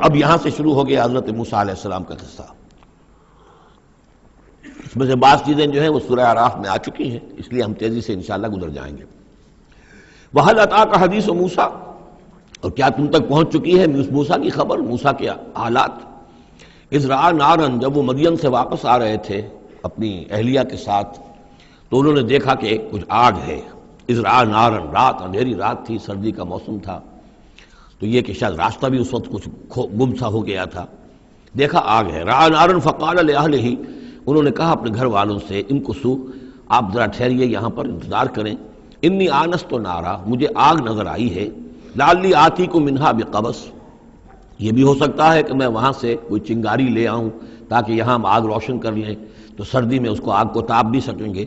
اب یہاں سے شروع ہو گیا حضرت موسیٰ علیہ السلام کا قصہ. اس میں سے بعض چیزیں جو ہیں وہ سورہ اعراف میں آ چکی ہیں، اس لیے ہم تیزی سے انشاءاللہ گزر جائیں گے. وَهَلْ أَتَاكَ حَدِيثُ موسیٰ، اور کیا تم تک پہنچ چکی ہے موسیٰ کی خبر، موسیٰ کے حالات. اذ رأى نارا، جب وہ مدین سے واپس آ رہے تھے اپنی اہلیہ کے ساتھ تو انہوں نے دیکھا کہ کچھ آگ ہے. اذ رأى نارا، رات، اندھیری رات تھی، سردی کا موسم تھا، تو یہ کہ شاید راستہ بھی اس وقت کچھ گم سا ہو گیا تھا. دیکھا آگ ہے. رأى نارا فقال لأهله، انہوں نے کہا اپنے گھر والوں سے، امکثوا، آپ ذرا ٹھہریے یہاں پر انتظار کریں. انی آنست نارا، مجھے آگ نظر آئی ہے. لعلی آتیکم منہا بقبس، یہ بھی ہو سکتا ہے کہ میں وہاں سے کوئی چنگاری لے آؤں تاکہ یہاں ہم آگ روشن کر لیں تو سردی میں اس کو آگ کو تاپ بھی سکیں گے.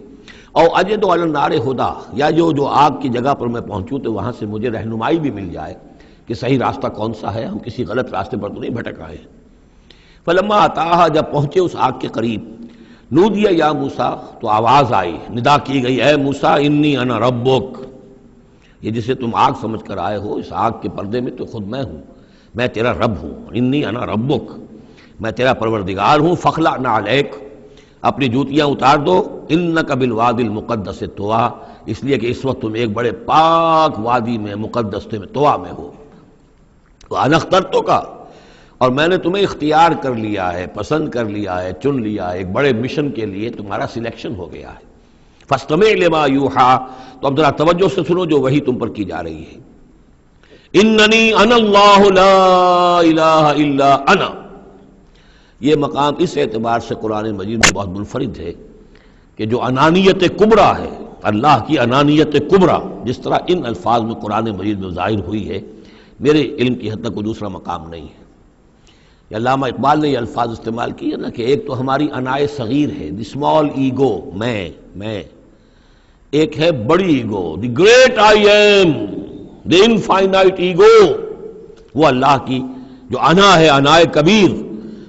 او اجد علی النار ہدا، یا جو آگ کی جگہ پر میں پہنچوں تو وہاں سے مجھے رہنمائی بھی مل جائے کہ صحیح راستہ کون سا ہے، ہم کسی غلط راستے پر تو نہیں بھٹک آئے. فلما اتاہا، جب پہنچے اس آگ کے قریب، نودی یا موسیٰ، تو آواز آئی، ندا کی گئی، اے موسیٰ انی انا ربک، یہ جسے تم آگ سمجھ کر آئے ہو، اس آگ کے پردے میں تو خود میں ہوں، میں تیرا رب ہوں. انی انا ربک، میں تیرا پروردگار ہوں. فخلع نعلیک، اپنی جوتیاں اتار دو. انک بالوادی المقدس طویٰ، اس لیے کہ اس وقت تم ایک بڑے پاک وادی میں، مقدس طویٰ میں ہو. وانا اخترتک، اور میں نے تمہیں اختیار کر لیا ہے، پسند کر لیا ہے، چن لیا ہے، ایک بڑے مشن کے لیے تمہارا سلیکشن ہو گیا ہے. فاستمع لما یوحیٰ، تو اب ذرا توجہ سے سنو جو وحی تم پر کی جا رہی ہے. اننی انا اللہ لا الہ الا انا، یہ مقام اس اعتبار سے قرآن مجید میں بہت منفرد ہے کہ جو انانیت کبریٰ ہے، اللہ کی انانیت کبریٰ، جس طرح ان الفاظ میں قرآن مجید میں ظاہر ہوئی ہے، میرے علم کی حد تک کوئی دوسرا مقام نہیں ہے. علامہ اقبال نے یہ الفاظ استعمال کیے نا کہ ایک تو ہماری انائے صغیر ہے، دی اسمال ایگو، میں، ایک ہے بڑی ego, the great I am, the infinite ego, وہ اللہ کی جو انا ہے، انائے کبیر.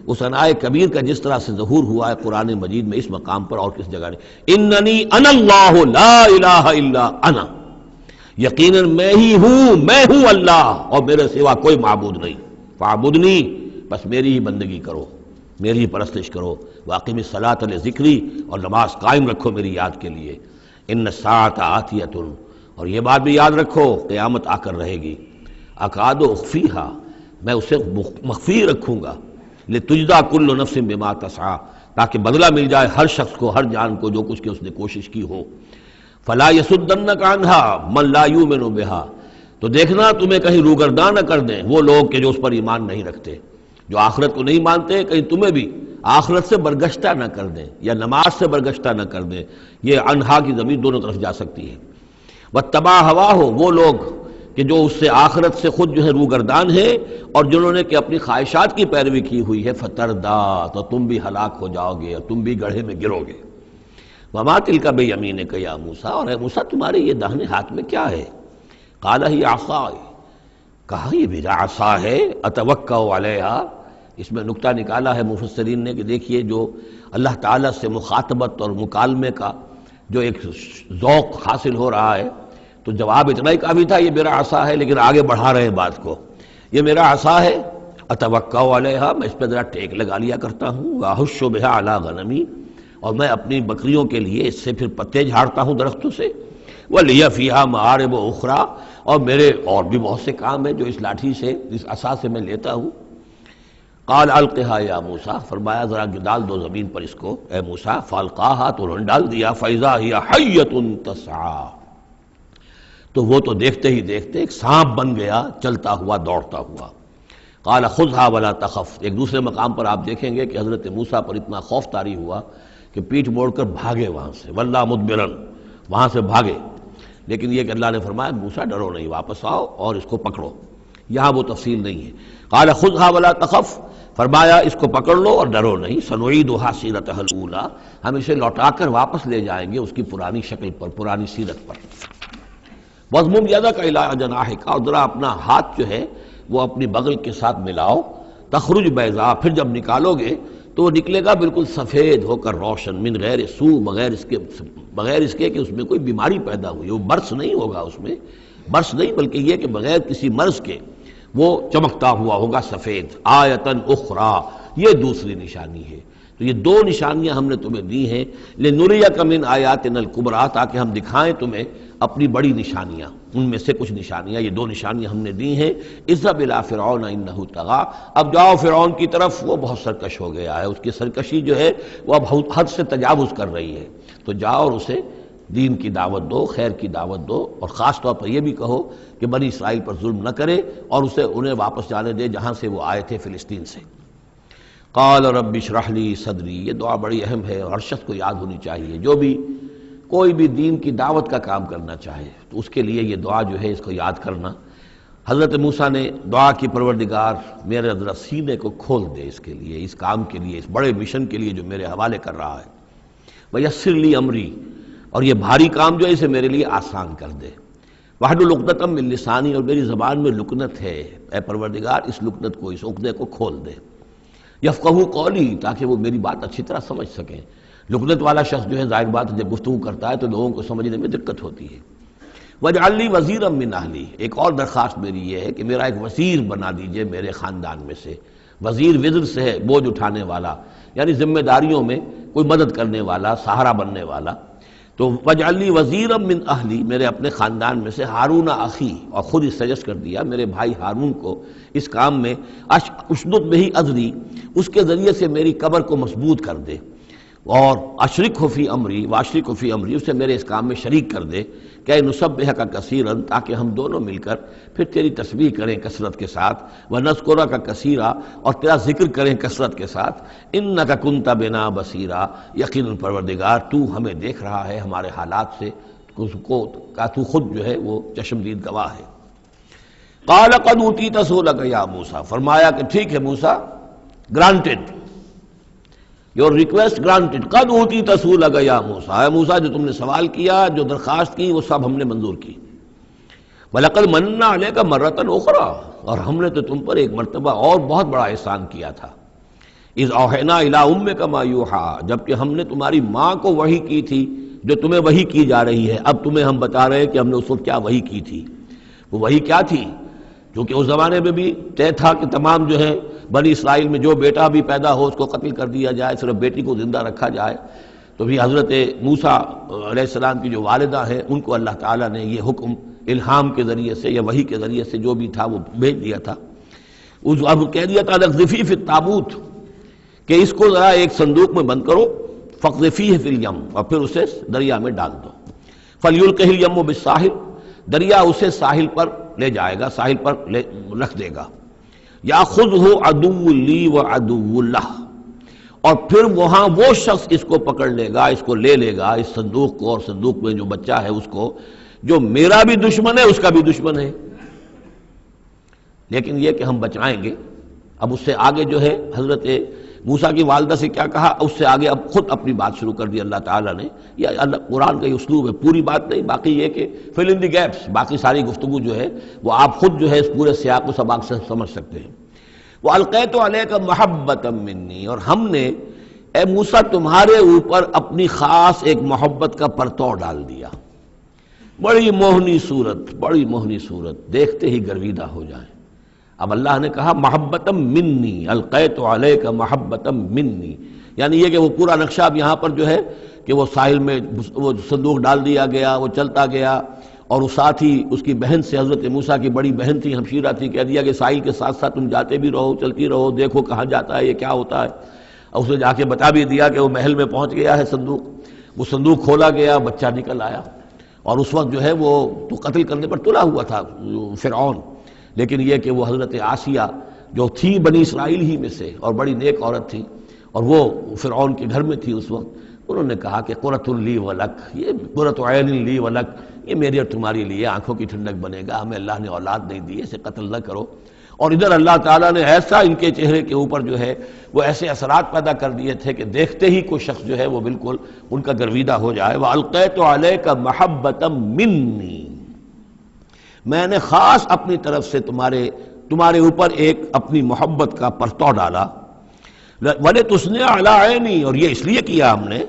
اس انائے کبیر کا جس طرح سے ظہور ہوا ہے قرآن مجید میں اس مقام پر اور کس جگہ نہیں. اننی انا اللہ لا الہ الا انا، یقیناً میں ہی ہوں، میں ہوں اللہ، اور میرے سوا کوئی معبود نہیں. فاعبدنی، بس میری ہی بندگی کرو، میری ہی پرستش کرو. واقم الصلاۃ لذکری، اور نماز قائم رکھو میری یاد کے لیے. ان الساعۃ آتیۃ، اور یہ بات بھی یاد رکھو قیامت آ کر رہے گی. اکاد اخفیہا، میں اسے مخفی رکھوں گا. لتجزی کل نفس بما تسعی، تاکہ بدلہ مل جائے ہر شخص کو، ہر جان کو جو کچھ کہ اس نے کوشش کی ہو. فلا یصدنک عنہا من لا یؤمن بہا، تو دیکھنا تمہیں کہیں روگردان نہ کر دیں وہ لوگ کہ جو اس پر ایمان نہیں رکھتے، جو آخرت کو نہیں مانتے، کہیں تمہیں بھی آخرت سے برگشتہ نہ کر دیں یا نماز سے برگشتہ نہ کر دیں. یہ انہا کی ضمیر دونوں طرف جا سکتی ہے. واتبع ہواہ، وہ لوگ کہ جو اس سے آخرت سے خود جو ہے روگردان ہے اور جنہوں نے کہ اپنی خواہشات کی پیروی کی ہوئی ہے، فتردا، تو تم بھی ہلاک ہو جاؤ گے اور تم بھی گڑھے میں گرو گے. وما تلک بیمینک یا موسیٰ، اور اے موسیٰ تمہارے یہ داہنے ہاتھ میں کیا ہے؟ قال ہی عصای، کہا یہ میرا عصا ہے، اتوکا علیہا. اس میں نکتہ نکالا ہے مفسرین نے کہ دیکھیے جو اللہ تعالیٰ سے مخاطبت اور مکالمے کا جو ایک ذوق حاصل ہو رہا ہے، تو جواب اتنا ہی کافی تھا یہ میرا عصا ہے، لیکن آگے بڑھا رہے ہیں بات کو. یہ میرا عصا ہے، اتوکا علیہا، میں اس پہ ذرا ٹیک لگا لیا کرتا ہوں. واحش بہا علی غنمی، اور میں اپنی بکریوں کے لیے اس سے پھر پتے جھاڑتا ہوں درختوں سے. وَلِيَ فِيهَا مَآرِبُ أُخْرَىٰ، اور میرے اور بھی بہت سے کام ہیں جو اس لاٹھی سے، اس عصا سے میں لیتا ہوں. قال القھا یا موسیٰ، فرمایا ذرا ڈال دو زمین پر اس کو اے موسیٰ. فالقاہا، تو انہوں نے ڈال دیا. فَإِذَا هِيَ حَيَّةٌ تَسْعَىٰ، تو وہ تو دیکھتے ہی دیکھتے ایک سانپ بن گیا، چلتا ہوا، دوڑتا ہوا. قال خذها ولا تخف، ایک دوسرے مقام پر آپ دیکھیں گے کہ حضرت موسیٰ پر اتنا خوف طاری ہوا کہ پیٹھ موڑ کر بھاگے وہاں سے. واللہ مدبرن، وہاں سے بھاگے. لیکن یہ کہ اللہ نے فرمایا موسیٰ ڈرو نہیں، واپس آؤ اور اس کو پکڑو. یہاں وہ تفصیل نہیں ہے. قال خذها ولا تخف، فرمایا اس کو پکڑ لو اور ڈرو نہیں. سنعیدها سیرتها الاولی، ہم اسے لوٹا کر واپس لے جائیں گے اس کی پرانی شکل پر، پرانی سیرت پر. وَاضْمُمْ يَدَكَ إِلَىٰ جَنَاحِكَ، اور ذرا اپنا ہاتھ جو ہے وہ اپنی بغل کے ساتھ ملاؤ. تخرج بیضاء، پھر جب نکالو گے تو وہ نکلے گا بالکل سفید ہو کر، روشن. من غیر سوء، بغیر اس کے کہ اس میں کوئی بیماری پیدا ہوئی. وہ برس نہیں ہوگا، اس میں برس نہیں، بلکہ یہ کہ بغیر کسی مرض کے وہ چمکتا ہوا ہوگا سفید، آیتن اخری، یہ دوسری نشانی ہے۔ تو یہ دو نشانیاں ہم نے تمہیں دی ہیں، لنریک من آیاتنا الکبریٰ، تاکہ ہم دکھائیں تمہیں اپنی بڑی نشانیاں، ان میں سے کچھ نشانیاں، یہ دو نشانیاں ہم نے دی ہیں۔ اذهب الی فرعون انہ طغیٰ، اب جاؤ فرعون کی طرف، وہ بہت سرکش ہو گیا ہے، اس کی سرکشی جو ہے وہ اب حد سے تجاوز کر رہی ہے، تو جاؤ اور اسے دین کی دعوت دو، خیر کی دعوت دو، اور خاص طور پر یہ بھی کہو کہ بنی اسرائیل پر ظلم نہ کرے، اور اسے انہیں واپس جانے دے جہاں سے وہ آئے تھے، فلسطین سے۔ قال رب اشرح لی صدری، یہ دعا بڑی اہم ہے اور ہر شخص کو یاد ہونی چاہیے، جو بھی کوئی بھی دین کی دعوت کا کام کرنا چاہے تو اس کے لیے یہ دعا جو ہے اس کو یاد کرنا۔ حضرت موسیٰ نے دعا کی، پروردگار میرے ذرا سینے کو کھول دے اس کے لیے، اس کام کے لیے، اس بڑے مشن کے لیے جو میرے حوالے کر رہا ہے، ویسر لی امری، اور یہ بھاری کام جو ہے اسے میرے لیے آسان کر دے، واحلل عقدۃ من لسانی، اور میری زبان میں لکنت ہے، اے پروردگار اس لکنت کو، اس عقدے کو کھول دے، یفقہوا قولی، تاکہ وہ میری بات اچھی طرح سمجھ سکیں۔ لکنت والا شخص جو ہے ظاہر بات ہے جب گفتگو کرتا ہے تو لوگوں کو سمجھنے میں دقت ہوتی ہے۔ وَاجْعَلْ لِي وَزِيرًا مِّنْ أَهْلِي، ایک اور درخواست میری یہ ہے کہ میرا ایک وزیر بنا دیجئے میرے خاندان میں سے۔ وزیر وزر سے ہے بوجھ اٹھانے والا، یعنی ذمہ داریوں میں کوئی مدد کرنے والا، سہارا بننے والا۔ تو وَاجْعَلْ لِي وَزِيرًا مِّنْ أَهْلِي، میرے اپنے خاندان میں سے ہارون اخی، اور خود اس سجسٹ کر دیا میرے بھائی ہارون کو اس کام میں، اشدد بہ اذری، اس کے ذریعے سے میری کمر کو مضبوط کر دے، اور اشرکہ فی امری، واشرکہ فی امری، اسے میرے اس کام میں شریک کر دے، کہ نسبحک کثیرا، تاکہ ہم دونوں مل کر پھر تیری تسبیح کریں کثرت کے ساتھ، ونذکرک کثیرا، اور تیرا ذکر کریں کثرت کے ساتھ، انک کنت بنا بصیرا، یقیناً پروردگار تو ہمیں دیکھ رہا ہے ہمارے حالات سے، کا تو خود جو ہے وہ چشمدید گواہ ہے۔ قال قد اوتیت سؤلک یا موسیٰ، فرمایا کہ ٹھیک ہے موسیٰ، گرانٹڈ، یور ریکویسٹ گرانٹڈ، قد اوتیت سؤلک یا موسیٰ، اے موسیٰ جو تم نے سوال کیا، جو درخواست کی، وہ سب ہم نے منظور کی۔ وَلَقَدْ مَنَّا عَلَيْكَ مَرَّةً أُخْرَىٰ، اور ہم نے تو تم پر ایک مرتبہ اور بہت بڑا احسان کیا تھا۔ اِذْ أَوْحَيْنَا إِلَىٰ أُمِّكَ مَا يُوحَىٰ، جبکہ ہم نے تمہاری ماں کو وحی کی تھی جو تمہیں وحی کی جا رہی ہے۔ اب تمہیں ہم بتا رہے ہیں کہ ہم نے اس وقت کیا وحی کی تھی۔ وہ وحی کیا تھی؟ کیونکہ اس زمانے میں بھی طے تھا کہ تمام جو ہے بنی اسرائیل میں جو بیٹا بھی پیدا ہو اس کو قتل کر دیا جائے، صرف بیٹی کو زندہ رکھا جائے۔ تو بھی حضرت موسیٰ علیہ السلام کی جو والدہ ہیں ان کو اللہ تعالیٰ نے یہ حکم الہام کے ذریعے سے یا وحی کے ذریعے سے جو بھی تھا وہ بھیج دیا تھا۔ اب کہہ دیا تھا اقذفیہ فی التابوت، کہ اس کو ذرا ایک صندوق میں بند کرو، فاقذفیہ فی الیم، اور پھر اسے دریا میں ڈال دو، فلیلقہ الیم بالساحل، دریا اسے ساحل پر لے جائے گا، ساحل پر رکھ دے گا۔ یاخذہ عدو لی و عدو لہ، اور پھر وہاں وہ شخص اس کو پکڑ لے گا، اس کو لے لے گا، اس صندوق کو، اور صندوق میں جو بچہ ہے اس کو، جو میرا بھی دشمن ہے اس کا بھی دشمن ہے۔ لیکن یہ کہ ہم بچائیں گے۔ اب اس سے آگے جو ہے حضرت موسیٰ کی والدہ سے کیا کہا، اس سے آگے اب خود اپنی بات شروع کر دی اللہ تعالیٰ نے۔ یہ اللہ قرآن کا یہ اسلوب ہے، پوری بات نہیں، باقی یہ کہ فل ان دی گیپس، باقی ساری گفتگو جو ہے وہ آپ خود جو ہے اس پورے سیاق و سباق سے سمجھ سکتے ہیں۔ وَأَلْقَيْتُ عَلَيْكَ مَحَبَّةً مِّنِّي، اور ہم نے اے موسیٰ تمہارے اوپر اپنی خاص ایک محبت کا پرتو ڈال دیا۔ بڑی موہنی صورت، بڑی موہنی صورت، دیکھتے ہی گرویدہ ہو جائیں۔ اب اللہ نے کہا محبتم منی، القیت علیک محبتم منی، یعنی یہ کہ وہ پورا نقشہ اب یہاں پر جو ہے کہ وہ ساحل میں وہ صندوق ڈال دیا گیا، وہ چلتا گیا، اور اس ساتھ ہی اس کی بہن سے، حضرت موسیٰ کی بڑی بہن تھی، ہمشیرہ تھی، کہہ دیا کہ ساحل کے ساتھ ساتھ تم جاتے بھی رہو، چلتی رہو، دیکھو کہاں جاتا ہے، یہ کیا ہوتا ہے۔ اور اسے جا کے بتا بھی دیا کہ وہ محل میں پہنچ گیا ہے صندوق۔ وہ صندوق کھولا گیا، بچہ نکل آیا، اور اس وقت جو ہے وہ تو قتل کرنے پر تلا ہوا تھا فرعون، لیکن یہ کہ وہ حضرت آسیہ جو تھی بنی اسرائیل ہی میں سے اور بڑی نیک عورت تھی، اور وہ فرعون کے گھر میں تھی اس وقت، انہوں نے کہا کہ قرۃ لی ولک، یہ قرۃ عین لی ولک، یہ میری اور تمہاری لیے آنکھوں کی ٹھنڈک بنے گا، ہمیں اللہ نے اولاد نہیں دی، اسے قتل نہ کرو۔ اور ادھر اللہ تعالیٰ نے ایسا ان کے چہرے کے اوپر جو ہے وہ ایسے اثرات پیدا کر دیے تھے کہ دیکھتے ہی کوئی شخص جو ہے وہ بالکل ان کا گرویدہ ہو جائے۔ وَأَلْقَيْتُ عَلَيْكَ مَحَبَّةً مِّنِّي، میں نے خاص اپنی طرف سے تمہارے اوپر ایک اپنی محبت کا پرتو ڈالا۔ وَلِتُصْنِعَ عَلَىٰ عَيْنِي، اور یہ اس لیے کیا ہم نے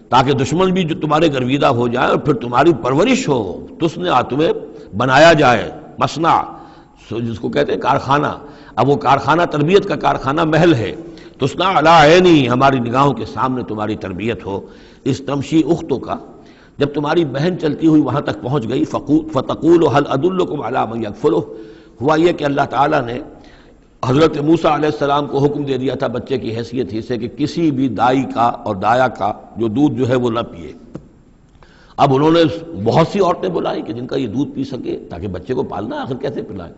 تاکہ دشمن بھی جو تمہارے گرویدہ ہو جائے اور پھر تمہاری پرورش ہو، تصنع، تمہیں بنایا جائے، مصنع جس کو کہتے ہیں کارخانہ، اب وہ کارخانہ تربیت کا کارخانہ محل ہے. تسنا علی عینی، ہماری نگاہوں کے سامنے تمہاری تربیت ہو. اس تمشی اختوں کا، جب تمہاری بہن چلتی ہوئی وہاں تک پہنچ گئی، فتقول هل ادلکم علی من یکفلہ، ہوا یہ کہ اللہ تعالیٰ نے حضرت موسیٰ علیہ السلام کو حکم دے دیا تھا بچے کی حیثیت ہی سے کہ کسی بھی دائی کا اور دایا کا جو دودھ جو ہے وہ نہ پیے. اب انہوں نے بہت سی عورتیں بلائی کہ جن کا یہ دودھ پی سکے، تاکہ بچے کو پالنا ہے، آخر کیسے پلائے،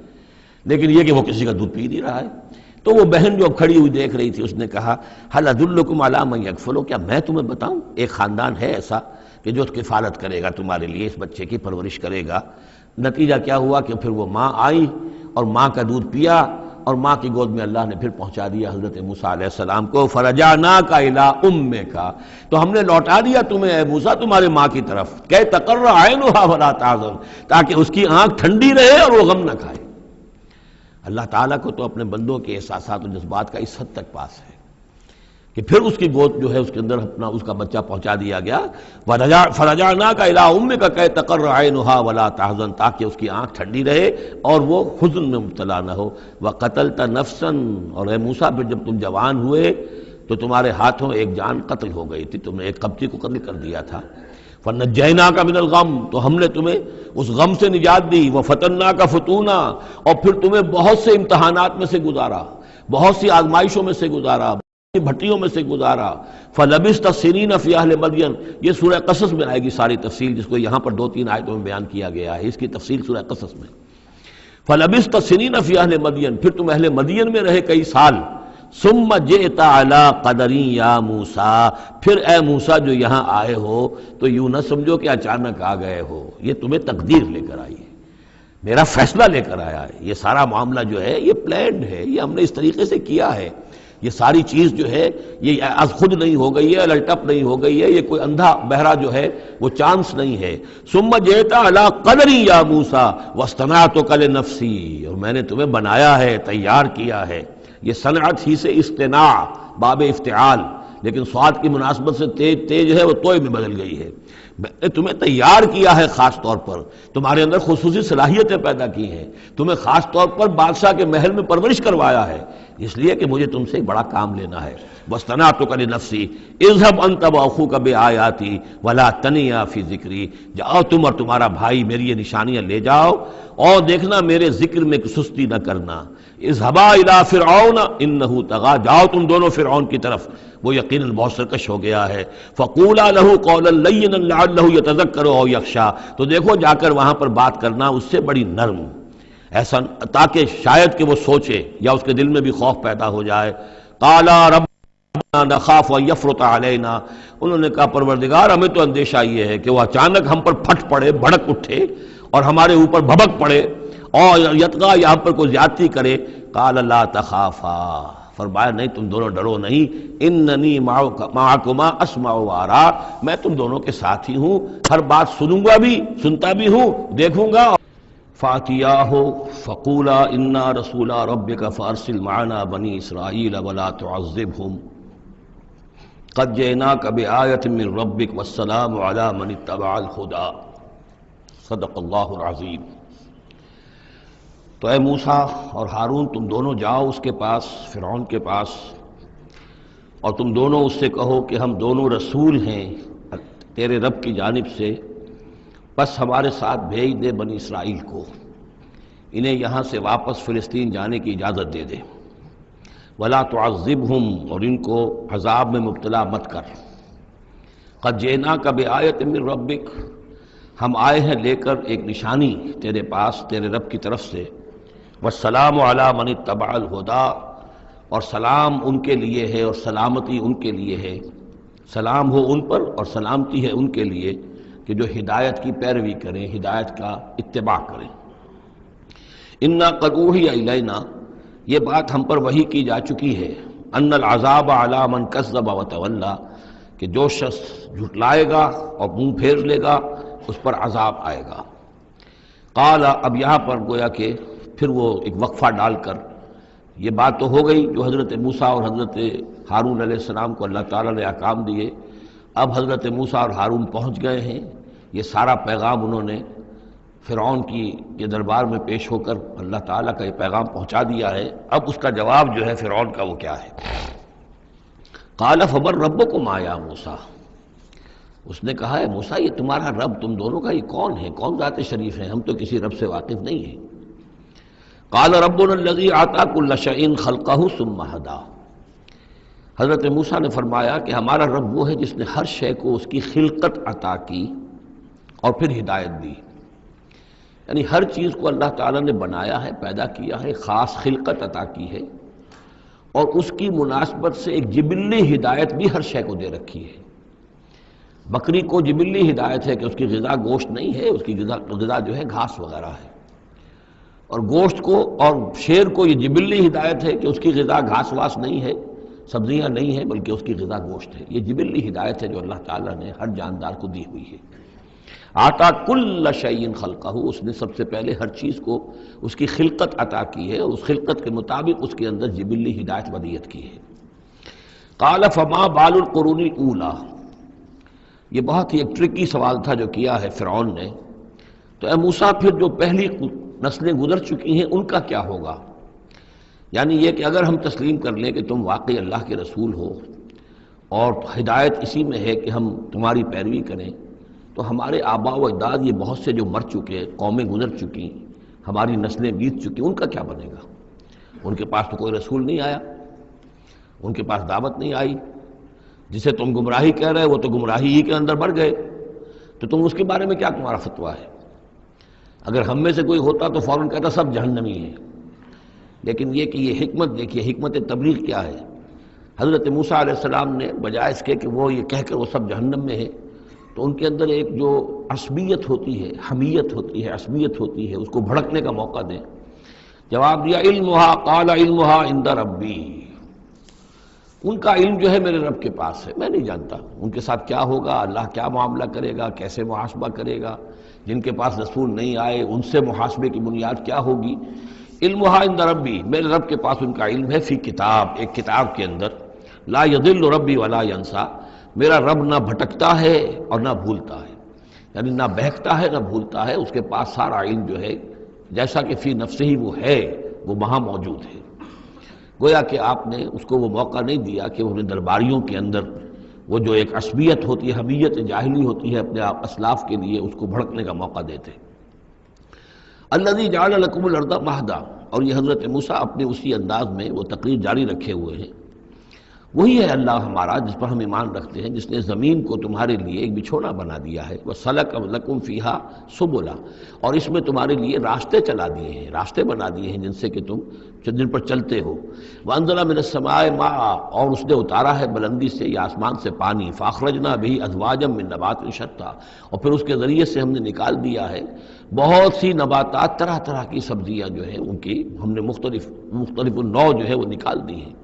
لیکن یہ کہ وہ کسی کا دودھ پی نہیں رہا ہے. تو وہ بہن جو اب کھڑی ہوئی دیکھ رہی تھی، اس نے کہا هل ادلکم علی من یکفلہ، کیا میں تمہیں بتاؤں، ایک خاندان ہے ایسا کہ جو کفالت کرے گا تمہارے لیے، اس بچے کی پرورش کرے گا. نتیجہ کیا ہوا کہ پھر وہ ماں آئی اور ماں کا دودھ پیا، اور ماں کی گود میں اللہ نے پھر پہنچا دیا حضرت موسیٰ علیہ السلام کو. فرجعناک الی امک، تو ہم نے لوٹا دیا تمہیں اے موسیٰ تمہارے ماں کی طرف، کہ تقر عینھا ولا تحزن، تاکہ اس کی آنکھ ٹھنڈی رہے اور وہ غم نہ کھائے. اللہ تعالیٰ کو تو اپنے بندوں کے احساسات و جذبات کا اس حد تک پاس ہے کہ پھر اس کی گود جو ہے اس کے اندر اپنا اس کا بچہ پہنچا دیا گیا. فرجعناک الی امک کہ تقر عینھا ولا تحزن، تاکہ اس کی آنکھ ٹھنڈی رہے اور وہ حزن میں مبتلا نہ ہو. وقتلت نفسا، اور اے موسیٰ پھر جب تم جوان ہوئے تو تمہارے ہاتھوں ایک جان قتل ہو گئی تھی، تم نے ایک قبطی کو قتل کر دیا تھا. فنجیناک من الغم، تو ہم نے تمہیں اس غم سے نجات دی. وفتناک فتونا، اور پھر تمہیں بہت سے امتحانات میں سے گزارا، بہت سی آزمائشوں میں سے گزارا، بھٹیوں میں سے گزارا. فلبثت سنین فی اہل مدین، یہ سورہ قصص میں آئے گی ساری تفصیل، جس کو یہاں پر 2-3 آیتوں میں بیان کیا گیا ہے، اس کی تفصیل سورہ قصص میں. فلبثت سنین فی اہل مدین، پھر تم اہل مدین میں رہے کئی سال. ثم جئت علی قدری یا موسیٰ، پھر اے موسیٰ جو یہاں آئے ہو تو یوں نہ سمجھو کہ اچانک آ گئے ہو، یہ تمہیں تقدیر لے کر آئی ہے، میرا فیصلہ لے کر آیا ہے. یہ سارا معاملہ جو ہے یہ پلانڈ ہے، یہ ہم نے اس طریقے سے کیا ہے. یہ ساری چیز جو ہے یہ از خود نہیں ہو گئی ہے، للٹپ نہیں ہو گئی ہے، یہ کوئی اندھا بہرا جو ہے وہ چانس نہیں ہے. ثم جئت علی قدری یا موسیٰ واصطنعتک لنفسی، اور میں نے تمہیں بنایا ہے، تیار کیا ہے. یہ صنعت ہی سے اصطناع باب افتعال، لیکن صاد کی مناسبت سے تیج ہے وہ توئے میں بدل گئی ہے. میں نے تمہیں تیار کیا ہے، خاص طور پر تمہارے اندر خصوصی صلاحیتیں پیدا کی ہیں، تمہیں خاص طور پر بادشاہ کے محل میں پرورش کروایا ہے، اس لیے کہ مجھے تم سے ایک بڑا کام لینا ہے. واصطنعتک لنفسی اذهب انت واخوک بآیاتی ولا تنیا فی ذکری، جاؤ تم اور تمہارا بھائی میری یہ نشانیاں لے جاؤ، اور دیکھنا میرے ذکر میں سستی نہ کرنا. اذهبا الی فرعون انه طغى، جاؤ تم دونوں فرعون کی طرف، وہ یقیناً بہت سرکش ہو گیا ہے. فقولا له قولا لینا لعله يتذکر او یخشی، تو دیکھو جا کر وہاں پر بات کرنا اس سے بڑی نرم، ایسا تاکہ شاید کہ وہ سوچے یا اس کے دل میں بھی خوف پیدا ہو جائے. قالا ربنا نخاف ان یفرط علینا، انہوں نے کہا پروردگار ہمیں تو اندیشہ یہ ہے کہ وہ اچانک ہم پر پھٹ پڑے، بھڑک اٹھے اور ہمارے اوپر بھبک پڑے اور یطغی یا ہم پر کوئی زیادتی کرے. قال لا تخافا، فرمایا نہیں تم دونوں ڈرو نہیں، اننی معکما اسمع و ارا، میں تم دونوں کے ساتھ ہی ہوں، ہر بات سنوں گا بھی، سنتا بھی ہوں، دیکھوں گا. فاتیاہ فقولا انا رسول ربک فارسل معنا بنی اسرائیل ولا تعذبهم قد جئناک بآیۃ من ربک والسلام علی من اتبع الہدی. صدق اللہ العظیم. تو اے موسیٰ اور ہارون تم دونوں جاؤ اس کے پاس، فرعون کے پاس، اور تم دونوں اس سے کہو کہ ہم دونوں رسول ہیں تیرے رب کی جانب سے، بس ہمارے ساتھ بھیج دے بنی اسرائیل کو، انہیں یہاں سے واپس فلسطین جانے کی اجازت دے دے. ولا تعذبهم، اور ان کو عذاب میں مبتلا مت کر. قد جئناک بآیۃ من ربک، ہم آئے ہیں لے کر ایک نشانی تیرے پاس تیرے رب کی طرف سے. والسلام علی من اتبع الہدی، اور سلام ان کے لیے ہے اور سلامتی ان کے لیے ہے، سلام ہو ان پر اور سلامتی ہے ان کے لیے کہ جو ہدایت کی پیروی کریں، ہدایت کا اتباع کریں. انا قد اوحی الینا، یہ بات ہم پر وحی کی جا چکی ہے، ان العذاب علی من کذب وتولی، کہ جو شخص جھٹلائے گا اور منہ پھیر لے گا اس پر عذاب آئے گا. قال، اب یہاں پر گویا کہ پھر وہ ایک وقفہ ڈال کر یہ بات تو ہو گئی جو حضرت موسیٰ اور حضرت ہارون علیہ السلام کو اللہ تعالیٰ نے احکام دیے. اب حضرت موسیٰ اور ہارون پہنچ گئے ہیں، یہ سارا پیغام انہوں نے فرعون کے دربار میں پیش ہو کر اللہ تعالیٰ کا یہ پیغام پہنچا دیا ہے، اب اس کا جواب جو ہے فرعون کا وہ کیا ہے؟ قال فمن ربکم یا موسیٰ، اس نے کہا ہے موسیٰ یہ تمہارا رب تم دونوں کا یہ کون ہے، کون ذات شریف ہے، ہم تو کسی رب سے واقف نہیں ہیں۔ قال ربنا الذی اعطی کل شیء خلقہ ثم ہدی، حضرت موسیٰ نے فرمایا کہ ہمارا رب وہ ہے جس نے ہر شے کو اس کی خلقت عطا کی اور پھر ہدایت دی، یعنی ہر چیز کو اللہ تعالیٰ نے بنایا ہے، پیدا کیا ہے، خاص خلقت عطا کی ہے، اور اس کی مناسبت سے ایک جبلی ہدایت بھی ہر شے کو دے رکھی ہے۔ بکری کو جبلی ہدایت ہے کہ اس کی غذا گوشت نہیں ہے، اس کی غذا جو ہے گھاس وغیرہ ہے، اور گوشت کو اور شیر کو یہ جبلی ہدایت ہے کہ اس کی غذا گھاس واس نہیں ہے، سبزیاں نہیں ہیں، بلکہ اس کی غذا گوشت ہے۔ یہ جبلی ہدایت ہے جو اللہ تعالیٰ نے ہر جاندار کو دی ہوئی ہے۔ آتا کل شیء خلقہ، اس نے سب سے پہلے ہر چیز کو اس کی خلقت عطا کی ہے، اور اس خلقت کے مطابق اس کے اندر جبلی ہدایت ودیت کی ہے۔ قال فما بال القرون الاولی، یہ بہت ہی ایک ٹرکی سوال تھا جو کیا ہے فرعون نے، تو اے موسیٰ پھر جو پہلی نسلیں گزر چکی ہیں ان کا کیا ہوگا؟ یعنی یہ کہ اگر ہم تسلیم کر لیں کہ تم واقعی اللہ کے رسول ہو اور ہدایت اسی میں ہے کہ ہم تمہاری پیروی کریں، تو ہمارے آباء و اجداد یہ بہت سے جو مر چکے، قومیں گزر چکی، ہماری نسلیں بیت چکی، ان کا کیا بنے گا؟ ان کے پاس تو کوئی رسول نہیں آیا، ان کے پاس دعوت نہیں آئی، جسے تم گمراہی کہہ رہے وہ تو گمراہی ہی کے اندر بڑھ گئے، تو تم اس کے بارے میں کیا تمہارا فتویٰ ہے؟ اگر ہم میں سے کوئی ہوتا تو فوراً کہتا سب جہنمی ہیں، لیکن یہ کہ یہ حکمت دیکھیے، حکمت تبلیغ کیا ہے۔ حضرت موسیٰ علیہ السلام نے بجائے اس کے کہ وہ یہ کہہ کر وہ سب جہنم میں ہیں، تو ان کے اندر ایک جو عصبیت ہوتی ہے، حمیت ہوتی ہے، عصبیت ہوتی ہے، اس کو بھڑکنے کا موقع دیں۔ جواب دیا علمھا قال علمھا عند ربی، ان کا علم جو ہے میرے رب کے پاس ہے، میں نہیں جانتا ان کے ساتھ کیا ہوگا، اللہ کیا معاملہ کرے گا، کیسے محاسبہ کرے گا، جن کے پاس رسول نہیں آئے ان سے محاسبے کی بنیاد کیا ہوگی۔ علمھا عند ربی، میرے رب کے پاس ان کا علم ہے، فی کتاب، ایک کتاب کے اندر، لا یضل ربی ولا ینسا، میرا رب نہ بھٹکتا ہے اور نہ بھولتا ہے، یعنی نہ بہکتا ہے نہ بھولتا ہے، اس کے پاس سارا علم جو ہے جیسا کہ فی نفسہ ہی وہ ہے، وہ وہاں موجود ہے۔ گویا کہ آپ نے اس کو وہ موقع نہیں دیا کہ وہ اپنے درباریوں کے اندر وہ جو ایک عصبیت ہوتی ہے، حمیت جاہلی ہوتی ہے اپنے اسلاف کے لیے، اس کو بھڑکنے کا موقع دیتے۔ الذی جعل لکم الارض مہدا، اور یہ حضرت موسیٰ اپنے اسی انداز میں وہ تقریر جاری رکھے ہوئے ہیں، وہی ہے اللہ ہمارا جس پر ہم ایمان رکھتے ہیں، جس نے زمین کو تمہارے لیے ایک بچھونا بنا دیا ہے، وَسَلَكَ لَكُمْ فِيهَا سُبُلًا، اور اس میں تمہارے لیے راستے چلا دیے ہیں، راستے بنا دیے ہیں جن سے کہ تم جن پر چلتے ہو۔ وَأَنزَلَ مِنَ السَّمَاءِ مَاءً، اور اس نے اتارا ہے بلندی سے یا آسمان سے پانی، فَأَخْرَجْنَا بِهِ أَزْوَاجًا مِّن نَبَاتٍ شَتَّىٰ، اور پھر اس کے ذریعے سے ہم نے نکال دیا ہے بہت سی نباتات، طرح طرح کی سبزیاں جو ہیں ان کی ہم نے مختلف النوع جو ہے وہ نکال دی ہیں۔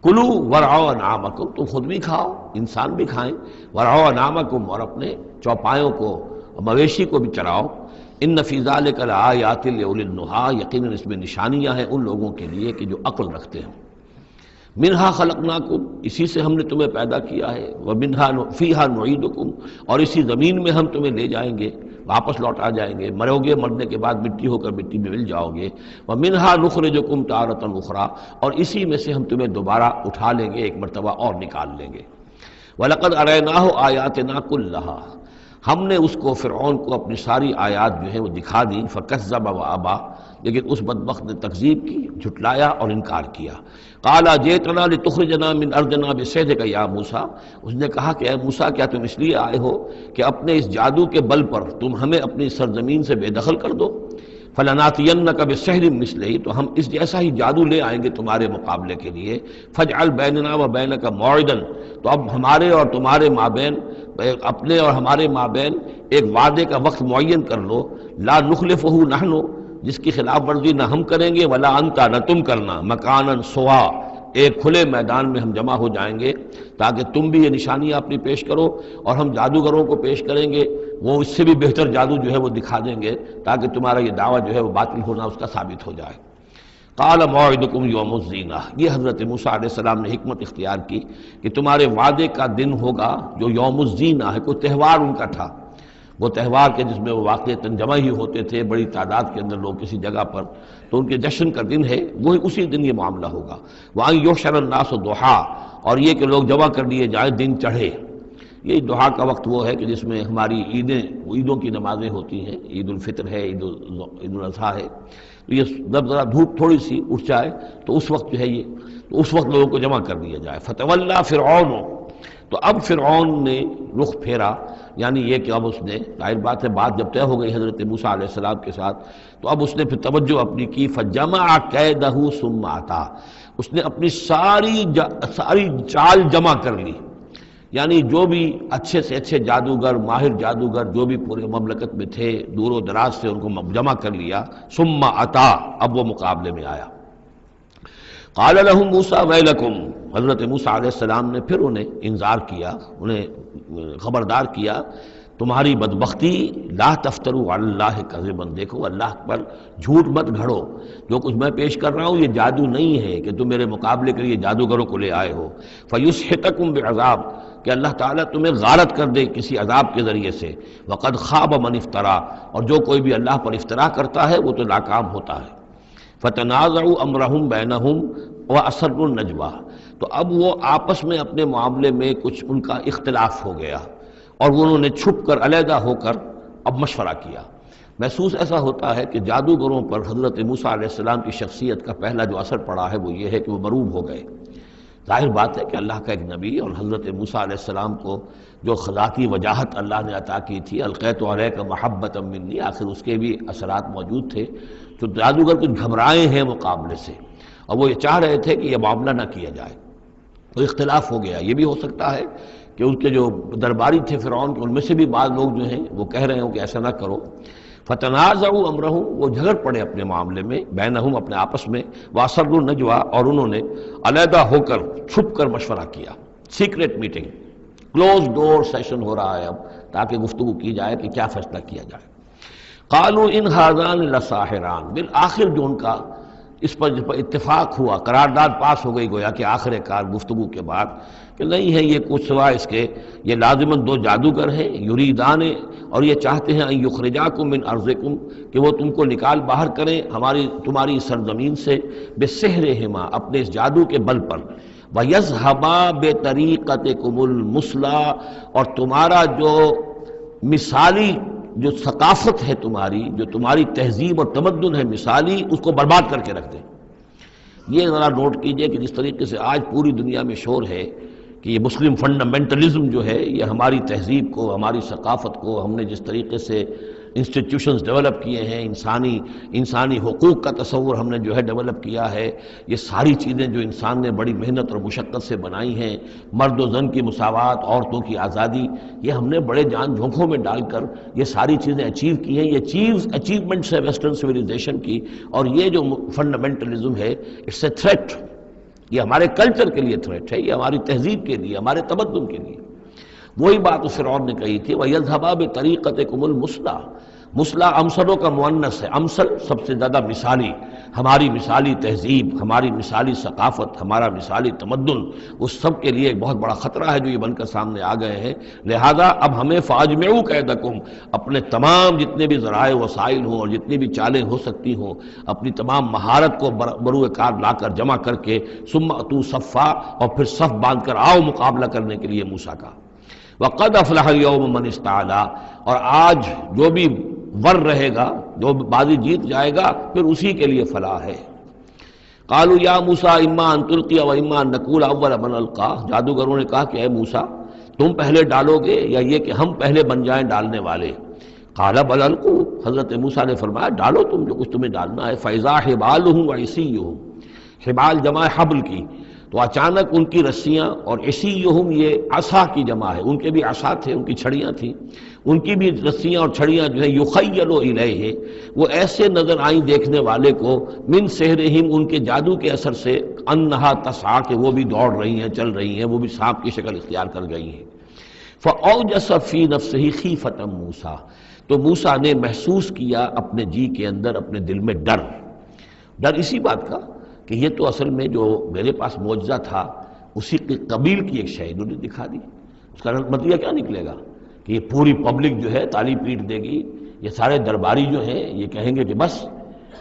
کلو ورعوا انعامکم، تم خود بھی کھاؤ، انسان بھی کھائیں، ورعوا انعامکم، اور اپنے چوپایوں کو مویشی کو بھی چراؤ۔ ان فی ذلک لآیات لأولی النہی، یقیناً اس میں نشانیاں ہیں ان لوگوں کے لیے کہ جو عقل رکھتے ہیں۔ منہا خلقناکم، اسی سے ہم نے تمہیں پیدا کیا ہے، ومنہا فیہا نعیدکم، اور اسی زمین میں ہم تمہیں لے جائیں گے، واپس لوٹا جائیں گے، مرو گے، مرنے کے بعد مٹی ہو کر مٹی میں مل جاؤ گے۔ ومنہا نخرجکم تارۃ اخری، اور اسی میں سے ہم تمہیں دوبارہ اٹھا لیں گے، ایک مرتبہ اور نکال لیں گے۔ وَلَقَدْ أَرَيْنَاهُ آيَاتِنَا كُلَّهَا، ہم نے اس کو فرعون کو اپنی ساری آیات جو ہیں وہ دکھا دی، فَكَذَّبَ وَأَبَى، لیکن اس بدبخت نے تکذیب کی، جھٹلایا اور انکار کیا۔ قَالَ جِئْتَنَا لِتُخْرِجَنَا مِنْ أَرْضِنَا بِسِحْرِكَ يَا موسیٰ، اس نے کہا کہ اے موسیٰ کیا تم اس لیے آئے ہو کہ اپنے اس جادو کے بل پر تم ہمیں اپنی سرزمین سے بے دخل کر دو؟ فَلَنَأْتِيَنَّكَ بِسِحْرٍ مِّثْلِهِ، تو ہم اس جیسا ہی جادو لے آئیں گے تمہارے مقابلے کے لیے۔ فَاجْعَلْ بَيْنَنَا وَبَيْنَكَ مَوْعِدًا، تو اب ہمارے اور تمہارے مابین، اپنے اور ہمارے مابین ایک وعدے کا وقت معین کر لو، لا نخلفہ نحن، جس کی خلاف ورزی نہ ہم کریں گے، ولا انت، نہ تم کرنا، مکاناً سوا، ایک کھلے میدان میں ہم جمع ہو جائیں گے تاکہ تم بھی یہ نشانیاں اپنی پیش کرو اور ہم جادوگروں کو پیش کریں گے، وہ اس سے بھی بہتر جادو جو ہے وہ دکھا دیں گے تاکہ تمہارا یہ دعویٰ جو ہے وہ باطل ہونا اس کا ثابت ہو جائے۔ قال موعدکم یوم الزینہ، یہ حضرت موسیٰ علیہ السلام نے حکمت اختیار کی کہ تمہارے وعدے کا دن ہوگا جو یوم الزینہ ہے، کوئی تہوار ان کا تھا۔ وہ تہوار کے جس میں وہ واقعتاً جمع ہی ہوتے تھے بڑی تعداد کے اندر لوگ کسی جگہ پر، تو ان کے جشن کا دن ہے، وہی اسی دن یہ معاملہ ہوگا۔ وَأَن يُحْشَرَ النَّاسُ ضُحًى، اور یہ کہ لوگ جمع کر لیے جائیں دن چڑھے۔ یہ دحا کا وقت وہ ہے کہ جس میں ہماری عیدوں کی نمازیں ہوتی ہیں، عید الفطر ہے، عید الاضحیٰ ہے، تو یہ جب ذرا دھوپ تھوڑی سی اٹھ جائے تو اس وقت جو ہے یہ، تو اس وقت لوگوں کو جمع کر دیا جائے۔ فَتَوَلَّىٰ فِرْعَوْنُ، تو اب فرعون نے رخ پھیرا، یعنی یہ کہ اب اس نے، ظاہر بات ہے بات جب طے ہو گئی حضرت موسیٰ علیہ السلام کے ساتھ، تو اب اس نے پھر توجہ اپنی کی، فَجَمَعَ كَيْدَهُ ثُمَّ أَتَىٰ، اس نے اپنی ساری چال جمع کر لی، یعنی جو بھی اچھے سے اچھے جادوگر، ماہر جادوگر جو بھی پورے مملکت میں تھے دور و دراز سے، ان کو جمع کر لیا۔ ثم اتا، اب وہ مقابلے میں آیا۔ قال لهم موسیٰ ویلکم، حضرت موسیٰ علیہ السلام نے پھر انہیں انذار کیا، انہیں خبردار کیا، تمہاری بدبختی، لا تفتروا علی اللہ کذبا، دیکھو اللہ پر جھوٹ مت گھڑو، جو کچھ میں پیش کر رہا ہوں یہ جادو نہیں ہے کہ تم میرے مقابلے کے لیے جادوگروں کو لے آئے ہو۔ فیسحتکم بعذاب، کہ اللہ تعالیٰ تمہیں غارت کر دے کسی عذاب کے ذریعے سے۔ وقد خاب من افترا، اور جو کوئی بھی اللہ پر افترا کرتا ہے وہ تو ناکام ہوتا ہے۔ فتنازعوا امرهم بینہم واسروا النجوى، تو اب وہ آپس میں اپنے معاملے میں کچھ ان کا اختلاف ہو گیا، اور وہ انہوں نے چھپ کر علیحدہ ہو کر اب مشورہ کیا۔ محسوس ایسا ہوتا ہے کہ جادوگروں پر حضرت موسیٰ علیہ السلام کی شخصیت کا پہلا جو اثر پڑا ہے وہ یہ ہے کہ وہ مروب ہو گئے۔ ظاہر بات ہے کہ اللہ کا ایک نبی اور حضرت موسیٰ علیہ السلام کو جو ذاتی وجاہت اللہ نے عطا کی تھی، القیت علیک محبۃ منی، آخر اس کے بھی اثرات موجود تھے، تو جادوگر کچھ گھبرائے ہیں مقابلے سے، اور وہ یہ چاہ رہے تھے کہ یہ معاملہ نہ کیا جائے، تو اختلاف ہو گیا۔ یہ بھی ہو سکتا ہے کہ ان کے جو درباری تھے فرعون کے، ان میں سے بھی بعض لوگ جو ہیں وہ کہہ رہے ہوں کہ ایسا نہ کرو۔ فتنازعوا امرهم، وہ جھگڑ پڑے اپنے معاملے میں، بینہم اپنے آپس میں، واسروا النجوى، اور انہوں نے علیحدہ ہو کر چھپ کر مشورہ کیا، سیکریٹ میٹنگ، کلوز ڈور سیشن ہو رہا ہے اب، تاکہ گفتگو کی جائے کہ کیا فیصلہ کیا جائے۔ قالوا ان ھذان لساحران، بالآخر جو ان کا اس پر اتفاق ہوا، قرارداد پاس ہو گئی گویا کہ آخر کار گفتگو کے بعد، کہ نہیں ہے یہ کچھ سوائے اس کے، یہ لازماً دو جادوگر ہیں، یریدان، اور یہ چاہتے ہیں ان یخرجاکم من ارضکم، کہ وہ تم کو نکال باہر کریں تمہاری سرزمین سے، بسحرہما، اپنے اس جادو کے بل پر، ویذھبا بطریقتکم المثلی، اور تمہارا جو مثالی جو ثقافت ہے تمہاری، جو تمہاری تہذیب اور تمدن ہے مثالی، اس کو برباد کر کے رکھ دیں۔ یہ ذرا نوٹ کیجئے کہ جس طریقے سے آج پوری دنیا میں شور ہے کہ یہ مسلم فنڈامنٹلزم جو ہے، یہ ہماری تہذیب کو، ہماری ثقافت کو، ہم نے جس طریقے سے انسٹیٹیوشنز ڈیولپ کیے ہیں، انسانی حقوق کا تصور ہم نے جو ہے ڈیولپ کیا ہے، یہ ساری چیزیں جو انسان نے بڑی محنت اور مشقت سے بنائی ہیں، مرد و زن کی مساوات، عورتوں کی آزادی، یہ ہم نے بڑے جان جھونکوں میں ڈال کر یہ ساری چیزیں اچیو کی ہیں۔ یہ اچیومنٹس ہے ویسٹرن سویلائزیشن کی، اور یہ جو فنڈامنٹلزم ہے، اٹس اے تھریٹ، یہ ہمارے کلچر کے لیے تھریٹ ہے، یہ ہماری تہذیب کے لیے، ہمارے تمدن کے لیے۔ وہی بات اس فرعون نے کہی تھی، وَيَذْهَبَا بِطَرِيقَتِكُمُ الْمُثْلَىٰ، مثلا امثلوں کا مؤنث ہے، امثل سب سے زیادہ مثالی، ہماری مثالی تہذیب، ہماری مثالی ثقافت، ہمارا مثالی تمدن، اس سب کے لیے ایک بہت بڑا خطرہ ہے جو یہ بن کر سامنے آ گئے ہیں۔ لہذا اب ہمیں فَأَجْمِعُوا كَيْدَكُمْ، اپنے تمام جتنے بھی ذرائع وسائل ہوں اور جتنی بھی چالیں ہو سکتی ہوں، اپنی تمام مہارت کو بروئے کار لا کر جمع کر کے، ثُمَّ أَتُوا صَفًّا، اور پھر صف باندھ کر آؤ مقابلہ کرنے کے لیے موسیٰ کا۔ وَقَدْ أَفْلَحَ الْيَوْمَ مَنِ اسْتَعْلَىٰ، اور آج جو بھی ور رہے گا، جو بازی جیت جائے گا، پھر اسی کے لیے فلاح ہے۔ قالوا یا موسیٰ اما ان تلقی و اما ان نکون اول من القیٰ، جادوگروں نے کہا کہ اے موسیٰ تم پہلے ڈالو گے یا یہ کہ ہم پہلے بن جائیں ڈالنے والے؟ قال بل القوا، حضرت موسیٰ نے فرمایا ڈالو تم جو کچھ تمہیں ڈالنا ہے۔ فاذا حبالهم وعصیهم، حبال جمع حبل کی، تو اچانک ان کی رسیاں، اور عصیہم یہ عصا کی جمع ہے، ان کے بھی عصا تھے، ان کی چھڑیاں تھیں، ان کی بھی رسیاں اور چھڑیاں جو ہے یخیل الیہ، وہ ایسے نظر آئیں دیکھنے والے کو، من سحرہم، ان کے جادو کے اثر سے، انہا تسعی، کہ وہ بھی دوڑ رہی ہیں، چل رہی ہیں، وہ بھی سانپ کی شکل اختیار کر گئی ہیں۔ فاوجس فی نفسہ خیفۃ موسیٰ، تو موسیٰ نے محسوس کیا اپنے جی کے اندر، اپنے دل میں ڈر اسی بات کا کہ یہ تو اصل میں جو میرے پاس معجزہ تھا اسی کے قبیل کی ایک شے انہوں نے دکھا دی، اس کا نتیجہ کیا نکلے گا کہ یہ پوری پبلک جو ہے تالی پیٹ دے گی، یہ سارے درباری جو ہیں یہ کہیں گے کہ بس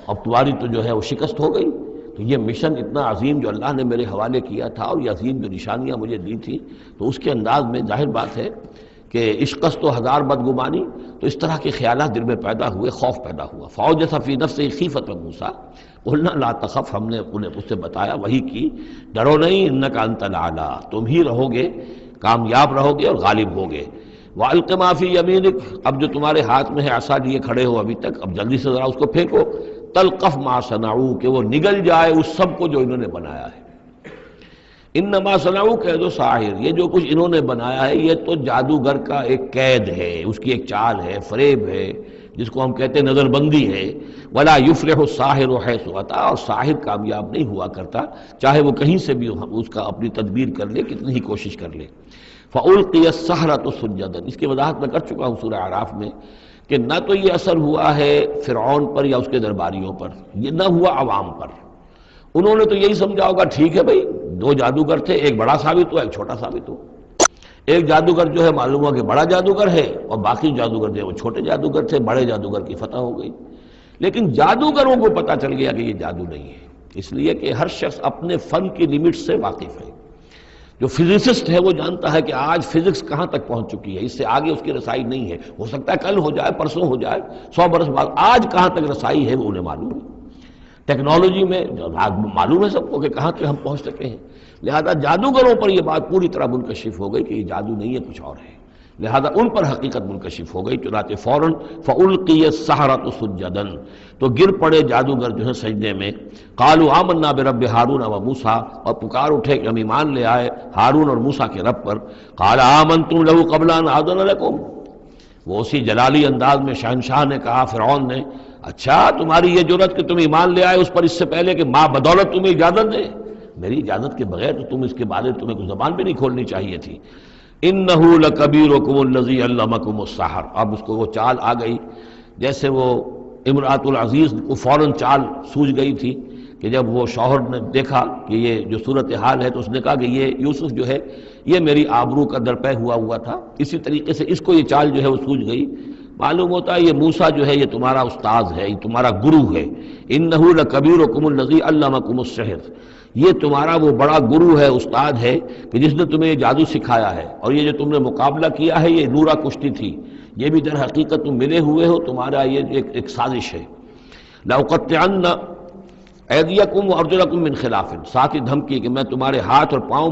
اب تمہاری تو جو ہے وہ شکست ہو گئی۔ تو یہ مشن اتنا عظیم جو اللہ نے میرے حوالے کیا تھا اور یہ عظیم جو نشانیاں مجھے دی تھی، تو اس کے انداز میں ظاہر بات ہے کہ عشقست و ہزار بدگمانی، تو اس طرح کے خیالات دل میں پیدا ہوئے، خوف پیدا ہوا۔ فَأَوْجَسَ فِي نَفْسِهِ خِیفَةَ مُوسیٰ قُلْنَا لَا تَخَفْ، ہم نے انہیں اس سے بتایا، وہی کی، ڈرو نہیں، إِنَّكَ أَنْتَ الْأَعْلَىٰ، تم ہی رہو گے، کامیاب رہو گے اور غالب ہوگے۔ وَأَلْقِ مَا فِي يَمِينِكَ، اب جو تمہارے ہاتھ میں ہے عصا لیے کھڑے ہو ابھی تک، اب جلدی سے ذرا اس کو پھینکو، تلقف ما صنعوا، کہ وہ نگل جائے اس سب کو جو انہوں نے بنایا ہے۔ انما صنعوا کید ساحر، یہ جو کچھ انہوں نے بنایا ہے یہ تو جادوگر کا ایک قید ہے، اس کی ایک چال ہے، فریب ہے، جس کو ہم کہتے ہیں نظر بندی ہے۔ ولا یفلح الساحر حیث اتی، اور ساحر کامیاب نہیں ہوا کرتا چاہے وہ کہیں سے بھی اس کا اپنی تدبیر کر لے، کتنی ہی کوشش کر لے۔ فألقی السحرۃ سجدا، اس کی وضاحت میں کر چکا ہوں سورہ اعراف میں کہ نہ تو یہ اثر ہوا ہے فرعون پر یا اس کے درباریوں پر، یہ نہ ہوا عوام پر۔ انہوں نے تو یہی سمجھا ہوگا ٹھیک ہے بھائی، دو جادوگر تھے، ایک بڑا ثابت ہوا ایک چھوٹا ثابت ہوا، ایک جادوگر جو ہے معلوم ہوا کہ بڑا جادوگر ہے اور باقی جادوگر جو وہ چھوٹے جادوگر تھے، بڑے جادوگر کی فتح ہو گئی۔ لیکن جادوگروں کو پتہ چل گیا کہ یہ جادو نہیں ہے، اس لیے کہ ہر شخص اپنے فن کی لیمٹ سے واقف ہے۔ جو فزسسٹ ہے وہ جانتا ہے کہ آج فزکس کہاں تک پہنچ چکی ہے، اس سے آگے اس کی رسائی نہیں ہے، ہو سکتا ہے کل ہو جائے، پرسوں ہو جائے، 100 برس بعد، آج کہاں تک رسائی ہے وہ انہیں معلوم ہے۔ ٹیکنالوجی میں معلوم ہے سب کو کہ کہاں تک ہم پہنچ سکے ہیں، لہذا جادوگروں پر یہ بات پوری طرح منکشف ہو گئی کہ یہ جادو نہیں ہے، کچھ اور ہے، لہذا ان پر حقیقت منکشف ہو گئی، چنانچہ فوراً فَأُلْقِيَ السَّحَرَةُ سُجَّدًا، تو گر پڑے جادوگر جو ہیں سجدے میں۔ قَالُوا آمَنَّا بِرَبِّ ہارون وموسیٰ، اور پکار اٹھے کہ ہم ایمان لے آئے ہارون اور موسیٰ کے رب پر۔ قَالَ آمَنْتُمْ لَهُ قَبْلَ أَنْ آذَنَ لَكُمْ، وہ اسی جلالی انداز میں شہنشاہ نے کہا فرعون نے، اچھا تمہاری یہ جرت کہ تم ایمان لے آئے اس پر اس سے پہلے کہ ماں بدولت تمہیں اجازت دے، میری اجازت کے بغیر تو تم اس کے بارے تمہیں کوئی زبان بھی نہیں کھولنی چاہیے تھی۔ انہ لکبیرکم الذی علمکم السحر، اب اس کو وہ چال آ گئی جیسے وہ امرأۃ العزیز کو فوراً چال سوجھ گئی تھی کہ جب وہ شوہر نے دیکھا کہ یہ جو صورتحال ہے تو اس نے کہا کہ یہ یوسف جو ہے یہ میری آبرو کا درپے ہوا تھا، اسی طریقے سے اس کو یہ چال جو ہے وہ سوجھ گئی۔ معلوم ہوتا ہے یہ موسیٰ جو ہے یہ تمہارا استاذ ہے، یہ تمہارا گرو ہے۔ انہ لکبیرکم الذی علمکم السحر، یہ تمہارا وہ بڑا گرو ہے، استاد ہے کہ جس نے تمہیں یہ جادو سکھایا ہے، اور یہ جو تم نے مقابلہ کیا ہے یہ نورا کشتی تھی، یہ بھی در حقیقت تم ملے ہوئے ہو، تمہارا یہ ایک سازش ہے۔ لَأُقَطِّعَنَّ أَيْدِيَكُمْ وَأَرْجُلَكُمْ مِنْ خِلَافٍ، ساتھ ہی دھمکی کہ میں تمہارے ہاتھ اور پاؤں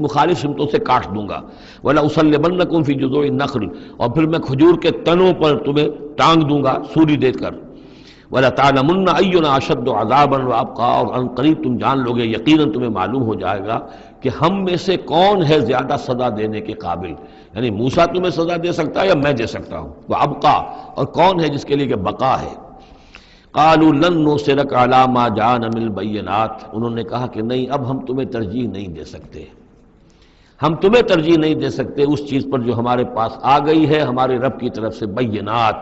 مخالف سمتوں سے کاٹ دوں گا۔ وَلَأُصَلِّبَنَّكُمْ فِي جُذُوعِ النَّخْلِ، اور پھر میں کھجور کے تنوں پر تمہیں ٹانگ دوں گا سولی دے کر۔ وَلَتَعْلَمُنَّ أَيُّنَا أَشَدُّ عَذَابًا وَأَبْقَىٰ، اور ان قریب تم جان لو گے، یقیناً تمہیں معلوم ہو جائے گا کہ ہم میں سے کون ہے زیادہ سزا دینے کے قابل، یعنی موسیٰ تمہیں سزا دے سکتا ہے یا میں دے سکتا ہوں، وَأَبْقَىٰ، اور کون ہے جس کے لیے کہ بقا ہے۔ قَالُوا لَن نُّؤْثِرَكَ عَلَىٰ مَا جَاءَنَا مِنَ الْبَيِّنَاتِ، انہوں نے کہا کہ نہیں، اب ہم تمہیں ترجیح نہیں دے سکتے، ہم تمہیں ترجیح نہیں دے سکتے اس چیز پر جو ہمارے پاس آ گئی ہے ہمارے رب کی طرف سے، بینات،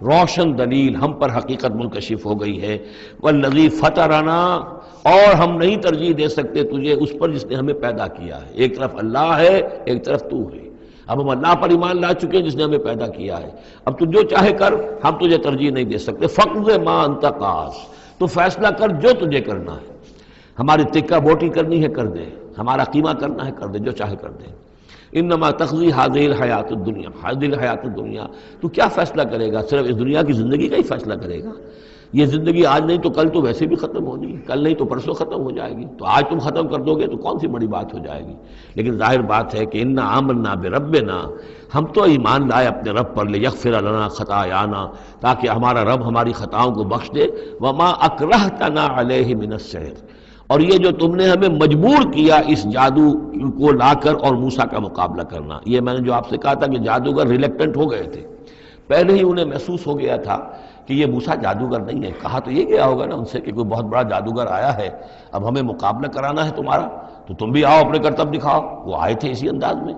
روشن دلیل ہم پر حقیقت منکشف ہو گئی ہے۔ والذی فطرنا، اور ہم نہیں ترجیح دے سکتے تجھے اس پر جس نے ہمیں پیدا کیا ہے، ایک طرف اللہ ہے ایک طرف تو ہے، اب ہم اللہ پر ایمان لا چکے جس نے ہمیں پیدا کیا ہے، اب تو جو چاہے کر، ہم تجھے ترجیح نہیں دے سکتے۔ فقض ما انت قاض، تو فیصلہ کر جو تجھے کرنا ہے، ہماری تکہ بوٹی کرنی ہے کر دے، ہمارا قیمہ کرنا ہے کر دے، جو چاہے کر دے۔ انما تقضی هذه الحیات الدنیا، هذه الحیات الدنیا، تو کیا فیصلہ کرے گا؟ صرف اس دنیا کی زندگی کا ہی فیصلہ کرے گا؟ یہ زندگی آج نہیں تو کل تو ویسے بھی ختم ہونی ہے، کل نہیں تو پرسوں ختم ہو جائے گی، تو آج تم ختم کر دو گے تو کون سی بڑی بات ہو جائے گی؟ لیکن ظاہر بات ہے کہ انا آمنا بربنا، ہم تو ایمان لائے اپنے رب پر، لیغفر لنا خطایانا، تاکہ ہمارا رب ہماری خطاؤں کو بخش دے، وما اکرہتنا علیہ من السحر، اور یہ جو تم نے ہمیں مجبور کیا اس جادو کو لا کر اور موسیٰ کا مقابلہ کرنا، یہ میں نے جو آپ سے کہا تھا کہ جادوگر ریلیکٹنٹ ہو گئے تھے، پہلے ہی انہیں محسوس ہو گیا تھا کہ یہ موسیٰ جادوگر نہیں ہے، کہا تو یہ گیا ہوگا نا ان سے کہ کوئی بہت بڑا جادوگر آیا ہے، اب ہمیں مقابلہ کرانا ہے تمہارا، تو تم بھی آؤ اپنے کرتب دکھاؤ، وہ آئے تھے اسی انداز میں،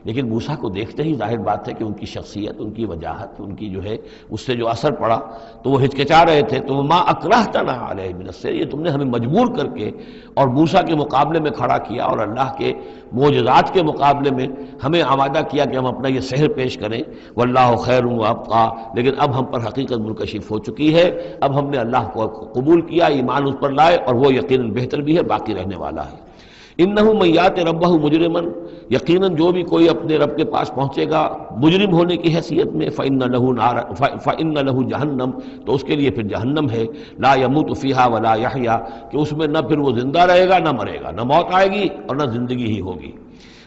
لیکن موسیٰ کو دیکھتے ہی ظاہر بات ہے کہ ان کی شخصیت، ان کی وجاہت، ان کی جو ہے اس سے جو اثر پڑا تو وہ ہچکچا رہے تھے. تو ما اکرہتنا علیہ من السحر، یہ تم نے ہمیں مجبور کر کے اور موسیٰ کے مقابلے میں کھڑا کیا اور اللہ کے معجزات کے مقابلے میں ہمیں آمادہ کیا کہ ہم اپنا یہ سحر پیش کریں. واللہ خیر وابقیٰ، لیکن اب ہم پر حقیقت منکشف ہو چکی ہے. اب ہم نے اللہ کو قبول کیا، ایمان اس پر لائے، اور وہ یقیناً بہتر بھی ہے، باقی رہنے والا ہے. انہ من یات ربہ مجرما، یقیناً جو بھی کوئی اپنے رب کے پاس پہنچے گا مجرم ہونے کی حیثیت میں، فإن لہ جہنم، تو اس کے لیے پھر جہنم ہے. لا یموت فیہا ولا یحیا، کہ اس میں نہ پھر وہ زندہ رہے گا نہ مرے گا، نہ موت آئے گی اور نہ زندگی ہی ہوگی.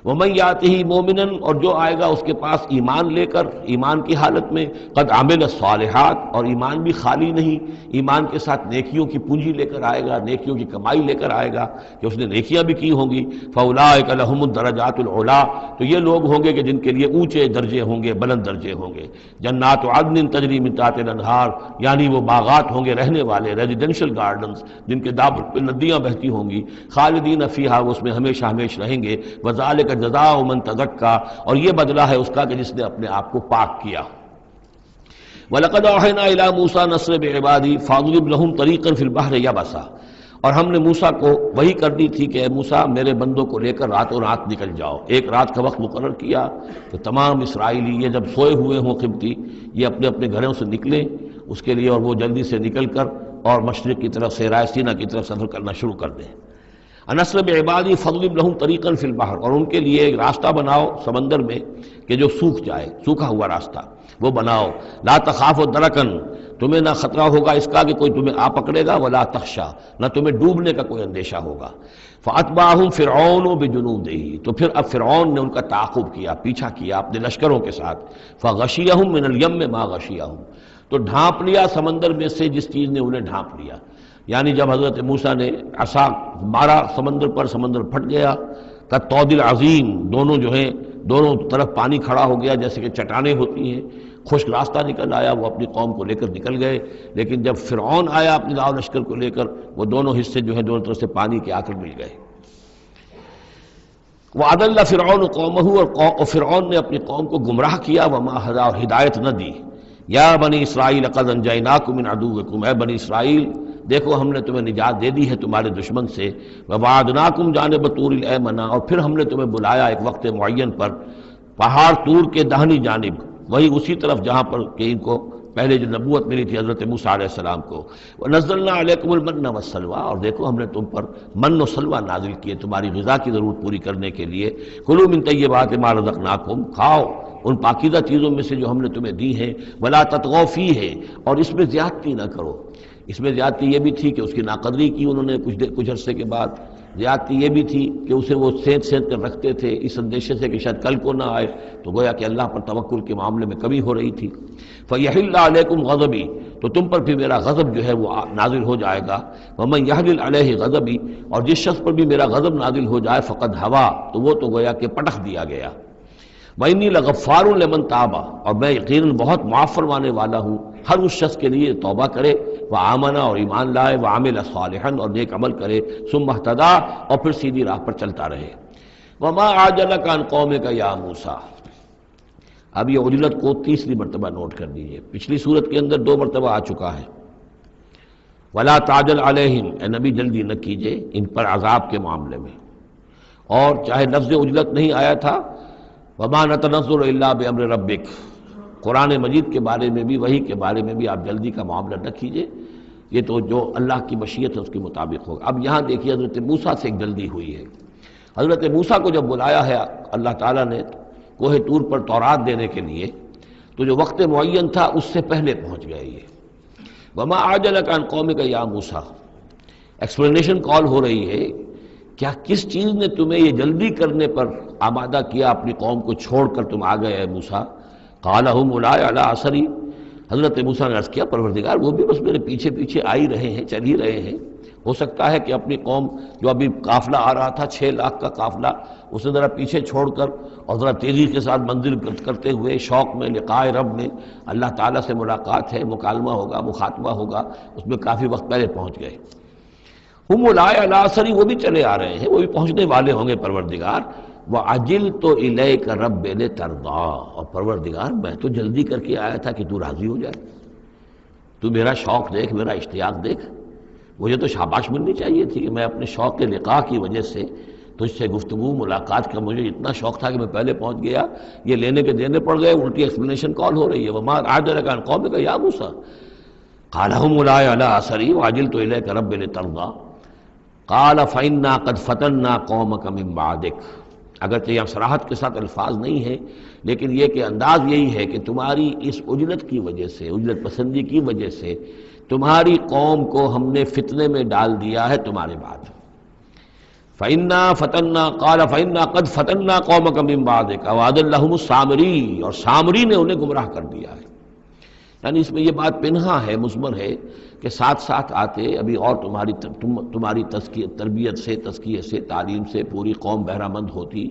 ومن یاتہ مومنا، اور جو آئے گا اس کے پاس ایمان لے کر، ایمان کی حالت میں، قد عمل الصالحات، اور ایمان بھی خالی نہیں، ایمان کے ساتھ نیکیوں کی پونجی لے کر آئے گا، نیکیوں کی کمائی لے کر آئے گا کہ اس نے نیکیاں بھی کی ہوں گی. فاولئک لہم الدرجات العلی، تو یہ لوگ ہوں گے کہ جن کے لیے اونچے درجے ہوں گے، بلند درجے ہوں گے. جنات عدن تجری من تحتها الانہار، یعنی وہ باغات ہوں گے رہنے والے، ریزیڈینشل گارڈنز جن کے دامن پہ ندیاں بہتی ہوں گی. خالدین فیہا، وہ اس میں ہمیشہ ہمیش رہیں گے. وذالک جزاء من تزکا، اور یہ بدلہ ہے اس کا کہ جس نے اپنے آپ کو پاک کیا. وَلَقَدْ أَوْحَيْنَا إِلَىٰ مُوسَىٰ نَسْرِ بِعِبَادِي فَاضْرِبْ لَهُمْ طَرِيقًا فِي الْبَحْرِ يَبَسًا، اور ہم نے موسیٰ کو وہی کرنی تھی کہ اے موسیٰ میرے بندوں کو لے کر راتوں رات نکل جاؤ. ایک رات کا وقت مقرر کیا کہ تمام اسرائیلی یہ جب سوئے ہوئے ہوں قبطی، یہ اپنے اپنے گھروں سے نکلیں اس کے لیے، اور وہ جلدی سے نکل کر اور مشرق کی طرف سے رائے سینہ کی طرف سفر کرنا شروع کر دیں. نسر بعبادی فضرب لہم طریقا فی البحر، اور ان کے لیے ایک راستہ بناؤ سمندر میں کہ جو سوکھ جائے، سوکھا ہوا راستہ وہ بناؤ. لا تخاف درکن، تمہیں نہ خطرہ ہوگا اس کا کہ کوئی تمہیں آ پکڑے گا، ولا تخشا، نہ تمہیں ڈوبنے کا کوئی اندیشہ ہوگا. فاتبعہم فرعون بجنودہ، تو پھر اب فرعون نے ان کا تعاقب کیا، پیچھا کیا اپنے لشکروں کے ساتھ. فغشیہم من الیم ما غشیہم، تو ڈھانپ لیا سمندر میں سے جس چیز نے انہیں ڈھانپ لیا. یعنی جب حضرت موسیٰ نے عصا مارا سمندر پر، سمندر پھٹ گیا. کالطود العظیم، دونوں جو ہیں دونوں طرف پانی کھڑا ہو گیا جیسے کہ چٹانیں ہوتی ہیں. خشک راستہ نکل آیا، وہ اپنی قوم کو لے کر نکل گئے. لیکن جب فرعون آیا اپنے لاؤ لشکر کو لے کر، وہ دونوں حصے جو ہیں دونوں طرف سے پانی کے آ کر مل گئے. وَأَضَلَّ فِرْعَوْنُ قَوْمَهُ، اور فرعون نے اپنی قوم کو گمراہ کیا. وَمَا هَدَىٰ، اور ہدایت نہ دی. یا بنی اسرائیل قد انجیناکم من عدوکم، اے بنی اسرائیل دیکھو ہم نے تمہیں نجات دے دی ہے تمہارے دشمن سے. وَوَعَدْنَاكُمْ جَانِبَ طُورِ الْأَيْمَنَ، اور پھر ہم نے تمہیں بلایا ایک وقت معین پر پہاڑ طور کے داہنی جانب، وہی اسی طرف جہاں پر کہ ان کو پہلے جو نبوت ملی تھی حضرت موسیٰ علیہ السلام کو. وَنَزَّلْنَا عَلَيْكُمُ الْمَنَّ وَالسَّلْوَىٰ، اور دیکھو ہم نے تم پر من و سلوہ نازل کیے تمہاری غذا کی ضرورت پوری کرنے کے لیے. کُلُوا مِن طَیِّبَاتِ مَا رَزَقْنَاکُمْ، کھاؤ ان پاکیزہ چیزوں میں سے جو ہم نے تمہیں دی ہیں. وَلَا تَطْغَوْا فِیہِ، اور اس میں زیادتی نہ کرو. اس میں زیادتی یہ بھی تھی کہ اس کی ناقدری کی انہوں نے کچھ عرصے کے بعد. زیادتی یہ بھی تھی کہ اسے وہ سینت کر رکھتے تھے اس اندیشے سے کہ شاید کل کو نہ آئے، تو گویا کہ اللہ پر توکل کے معاملے میں کمی ہو رہی تھی. فَيَحِلَّ عَلَيْكُمْ غَضَبِي، تو تم پر بھی میرا غضب جو ہے وہ نازل ہو جائے گا. وَمَن يَحْلِلْ عَلَيْهِ غَضَبِي، اور جس شخص پر بھی میرا غضب نازل ہو جائے فقد ہوا، تو وہ تو گویا کہ پٹخ دیا گیا. وَإِنِّي لَغَفَّارٌ لِمَن تَابَ، اور میں یقیناً بہت معاف فرمانے والا ہوں ہر اس شخص کے لیے توبہ کرے، وآمن، اور ایمان لائے، وعمل صالحا، اور نیک عمل کرے، ثم اہتدی، اور پھر سیدھی راہ پر چلتا رہے. وما عجلک عن قومک یا موسیٰ، اب یہ عجلت کو تیسری مرتبہ نوٹ کر دیجئے. پچھلی صورت کے اندر 2 مرتبہ آ چکا ہے. ولا تعجل علیہم، اے نبی جلدی نہ کیجئے ان پر عذاب کے معاملے میں. اور چاہے لفظ عجلت نہیں آیا تھا، وما نتنزل الا بامر ربک، قرآن مجید کے بارے میں بھی، وحی کے بارے میں بھی آپ جلدی کا معاملہ نہ کیجئے، یہ تو جو اللہ کی مشیت ہے اس کے مطابق ہوگا. اب یہاں دیکھیے حضرت موسیٰ سے ایک جلدی ہوئی ہے. حضرت موسیٰ کو جب بلایا ہے اللہ تعالیٰ نے کوہ طور پر تورات دینے کے لیے، تو جو وقت معین تھا اس سے پہلے پہنچ گئے یہ. وما عجلک عن قومک یا موسیٰ، ایکسپلینیشن کال ہو رہی ہے، کیا کس چیز نے تمہیں یہ جلدی کرنے پر آمادہ کیا، اپنی قوم کو چھوڑ کر تم آ گئے اے موسیٰ؟ قال هم اولئک علی اثری، حضرت موسیٰ نے عرض کیا پروردگار وہ بھی بس میرے پیچھے پیچھے آ ہی رہے ہیں، چل ہی رہے ہیں. ہو سکتا ہے کہ اپنی قوم جو ابھی قافلہ آ رہا تھا 6 لاکھ کا قافلہ، اسے ذرا پیچھے چھوڑ کر اور ذرا تیزی کے ساتھ منزل کرتے ہوئے شوق میں لقائے رب میں، اللہ تعالیٰ سے ملاقات ہے، مکالمہ ہوگا، مخاطبہ ہوگا، اس میں کافی وقت پہلے پہنچ گئے. ہم اولئک علی اثری، وہ بھی چلے آ رہے ہیں، وہ بھی پہنچنے والے ہوں گے پروردگار. وَعَجِلْتُ إِلَيْكَ رَبِّ لِتَرْضَىٰ، اور پروردگار میں تو جلدی کر کے آیا تھا کہ تو راضی ہو جائے، تو میرا شوق دیکھ، میرا اشتیاق دیکھ، مجھے تو شاباش ملنی چاہیے تھی کہ میں اپنے شوق لقاء کی وجہ سے تجھ سے گفتگو ملاقات کا مجھے اتنا شوق تھا کہ میں پہلے پہنچ گیا، یہ لینے کے دینے پڑ گئے، الٹی ایکسپلینیشن کال ہو رہی ہے۔ وَمَا أَعْجَلَكَ عَنْ قَوْمِكَ يَا موسیٰ قَالَ هُمْ أُولَٰئِكَ عَلَىٰ أَثَرِي وَعَجِلْتُ إِلَيْكَ رَبِّ لِتَرْضَىٰ قَالَ فَإِنَّا قَدْ فَتَنَّا قَوْمَكَ مِن بَعْدِكَ۔ اگرچہ یہاں صراحت کے ساتھ الفاظ نہیں ہیں، لیکن یہ کہ انداز یہی ہے کہ تمہاری اس عجلت کی وجہ سے، عجلت پسندی کی وجہ سے تمہاری قوم کو ہم نے فتنے میں ڈال دیا ہے تمہارے بعد۔ فَإِنَّا فَتَنَّا قَالَ فَإِنَّا قَدْ فَتَنَّا قَوْمَكَ مِن بَعْدِكَ وَأَضَلَّهُمُ السَّامِرِيُّ، اور سامری نے انہیں گمراہ کر دیا ہے۔ یعنی اس میں یہ بات پنہا ہے، مضمر ہے کہ ساتھ ساتھ آتے ابھی اور تمہاری تربیت سے، تزکیے سے، تعلیم سے پوری قوم بہرہ مند ہوتی،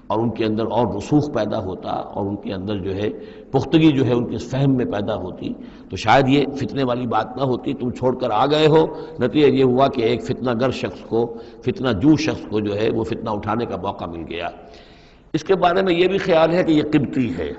اور ان کے اندر اور رسوخ پیدا ہوتا، اور ان کے اندر جو ہے پختگی جو ہے ان کے فہم میں پیدا ہوتی، تو شاید یہ فتنے والی بات نہ ہوتی۔ تم چھوڑ کر آ گئے ہو، نتیجہ یہ ہوا کہ ایک فتنہ گر شخص کو، فتنہ جو شخص کو جو ہے وہ فتنہ اٹھانے کا موقع مل گیا۔ اس کے بارے میں یہ بھی خیال ہے کہ یہ قبطی ہے،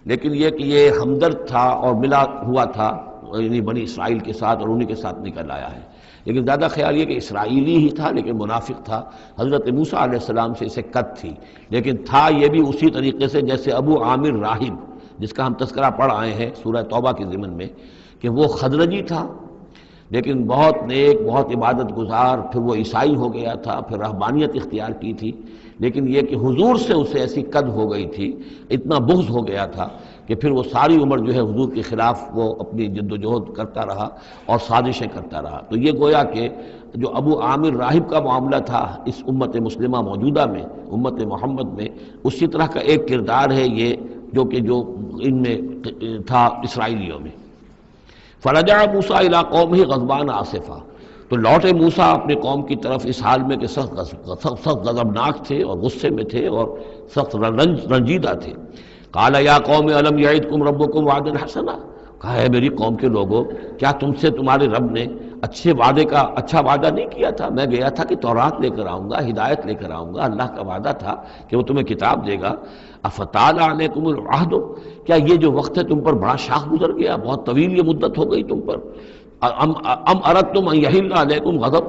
لیکن یہ کہ یہ ہمدرد تھا اور ملا ہوا تھا یعنی بنی اسرائیل کے ساتھ، اور انہی کے ساتھ نکل آیا ہے، لیکن زیادہ خیال یہ کہ اسرائیلی ہی تھا لیکن منافق تھا۔ حضرت موسیٰ علیہ السلام سے اسے قد تھی، لیکن تھا یہ بھی اسی طریقے سے جیسے ابو عامر راہب جس کا ہم تذکرہ پڑھ آئے ہیں سورہ توبہ کے ضمن میں، کہ وہ خزرجی تھا لیکن بہت نیک، بہت عبادت گزار، پھر وہ عیسائی ہو گیا تھا، پھر رہبانیت اختیار کی تھی، لیکن یہ کہ حضور سے اسے ایسی قد ہو گئی تھی، اتنا بغض ہو گیا تھا کہ پھر وہ ساری عمر جو ہے حضور کے خلاف وہ اپنی جد و جہد کرتا رہا اور سازشیں کرتا رہا۔ تو یہ گویا کہ جو ابو عامر راہب کا معاملہ تھا اس امت مسلمہ موجودہ میں، امت محمد میں، اسی طرح کا ایک کردار ہے یہ جو ان میں تھا اسرائیلیوں میں۔ فرجع موسیٰ الی قومہ غضبان آسفا، تو لوٹے موسیٰ اپنے قوم کی طرف اس حال میں کہ سخت غضبناک تھے اور غصے میں تھے اور سخت رنجیدہ تھے۔ قال یا قوم الم یعدکم ربکم وعدا حسنا، کہا ہے میری قوم کے لوگوں، کیا تم سے تمہارے رب نے اچھا وعدہ نہیں کیا تھا؟ میں گیا تھا کہ تورات لے کر آؤں گا، ہدایت لے کر آؤں گا، اللہ کا وعدہ تھا کہ وہ تمہیں کتاب دے گا۔ افطال علیکم العہد، کیا یہ جو وقت ہے تم پر بڑا شاخ گزر گیا، بہت طویل یہ مدت ہو گئی تم پر؟ ام اردتم ان یحل علیکم غضب،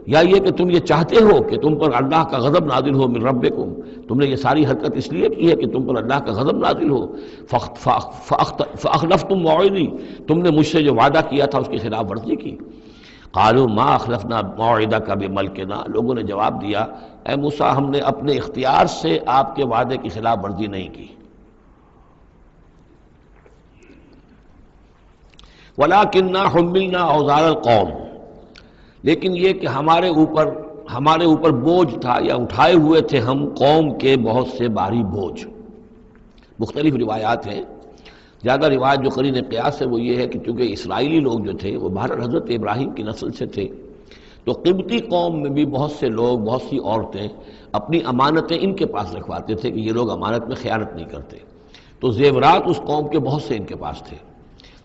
یا یہ کہ تم یہ چاہتے ہو کہ تم پر اللہ کا غضب نازل ہو من ربکم، تم نے یہ ساری حرکت اس لیے کی ہے کہ تم پر اللہ کا غضب نازل ہو۔ فاخلفتم موعدی، تم نے مجھ سے جو وعدہ کیا تھا اس کی خلاف ورزی کی۔ قالوا ما اخلفنا موعدک بملکنا، لوگوں نے جواب دیا اے موسیٰ ہم نے اپنے اختیار سے آپ کے وعدے کی خلاف ورزی نہیں کی۔ وَلَكِنَّا حُمِّلْنَا أَوْزَارَ الْقَوْمِ، لیکن یہ کہ ہمارے اوپر بوجھ تھا یا اٹھائے ہوئے تھے ہم قوم کے بہت سے بھاری بوجھ۔ مختلف روایات ہیں، زیادہ روایت جو قرین قیاس ہے وہ یہ ہے کہ چونکہ اسرائیلی لوگ جو تھے وہ بہرحال حضرت ابراہیم کی نسل سے تھے، تو قبطی قوم میں بھی بہت سے لوگ، بہت سی عورتیں اپنی امانتیں ان کے پاس رکھواتے تھے کہ یہ لوگ امانت میں خیانت نہیں کرتے، تو زیورات اس قوم کے بہت سے ان کے پاس تھے۔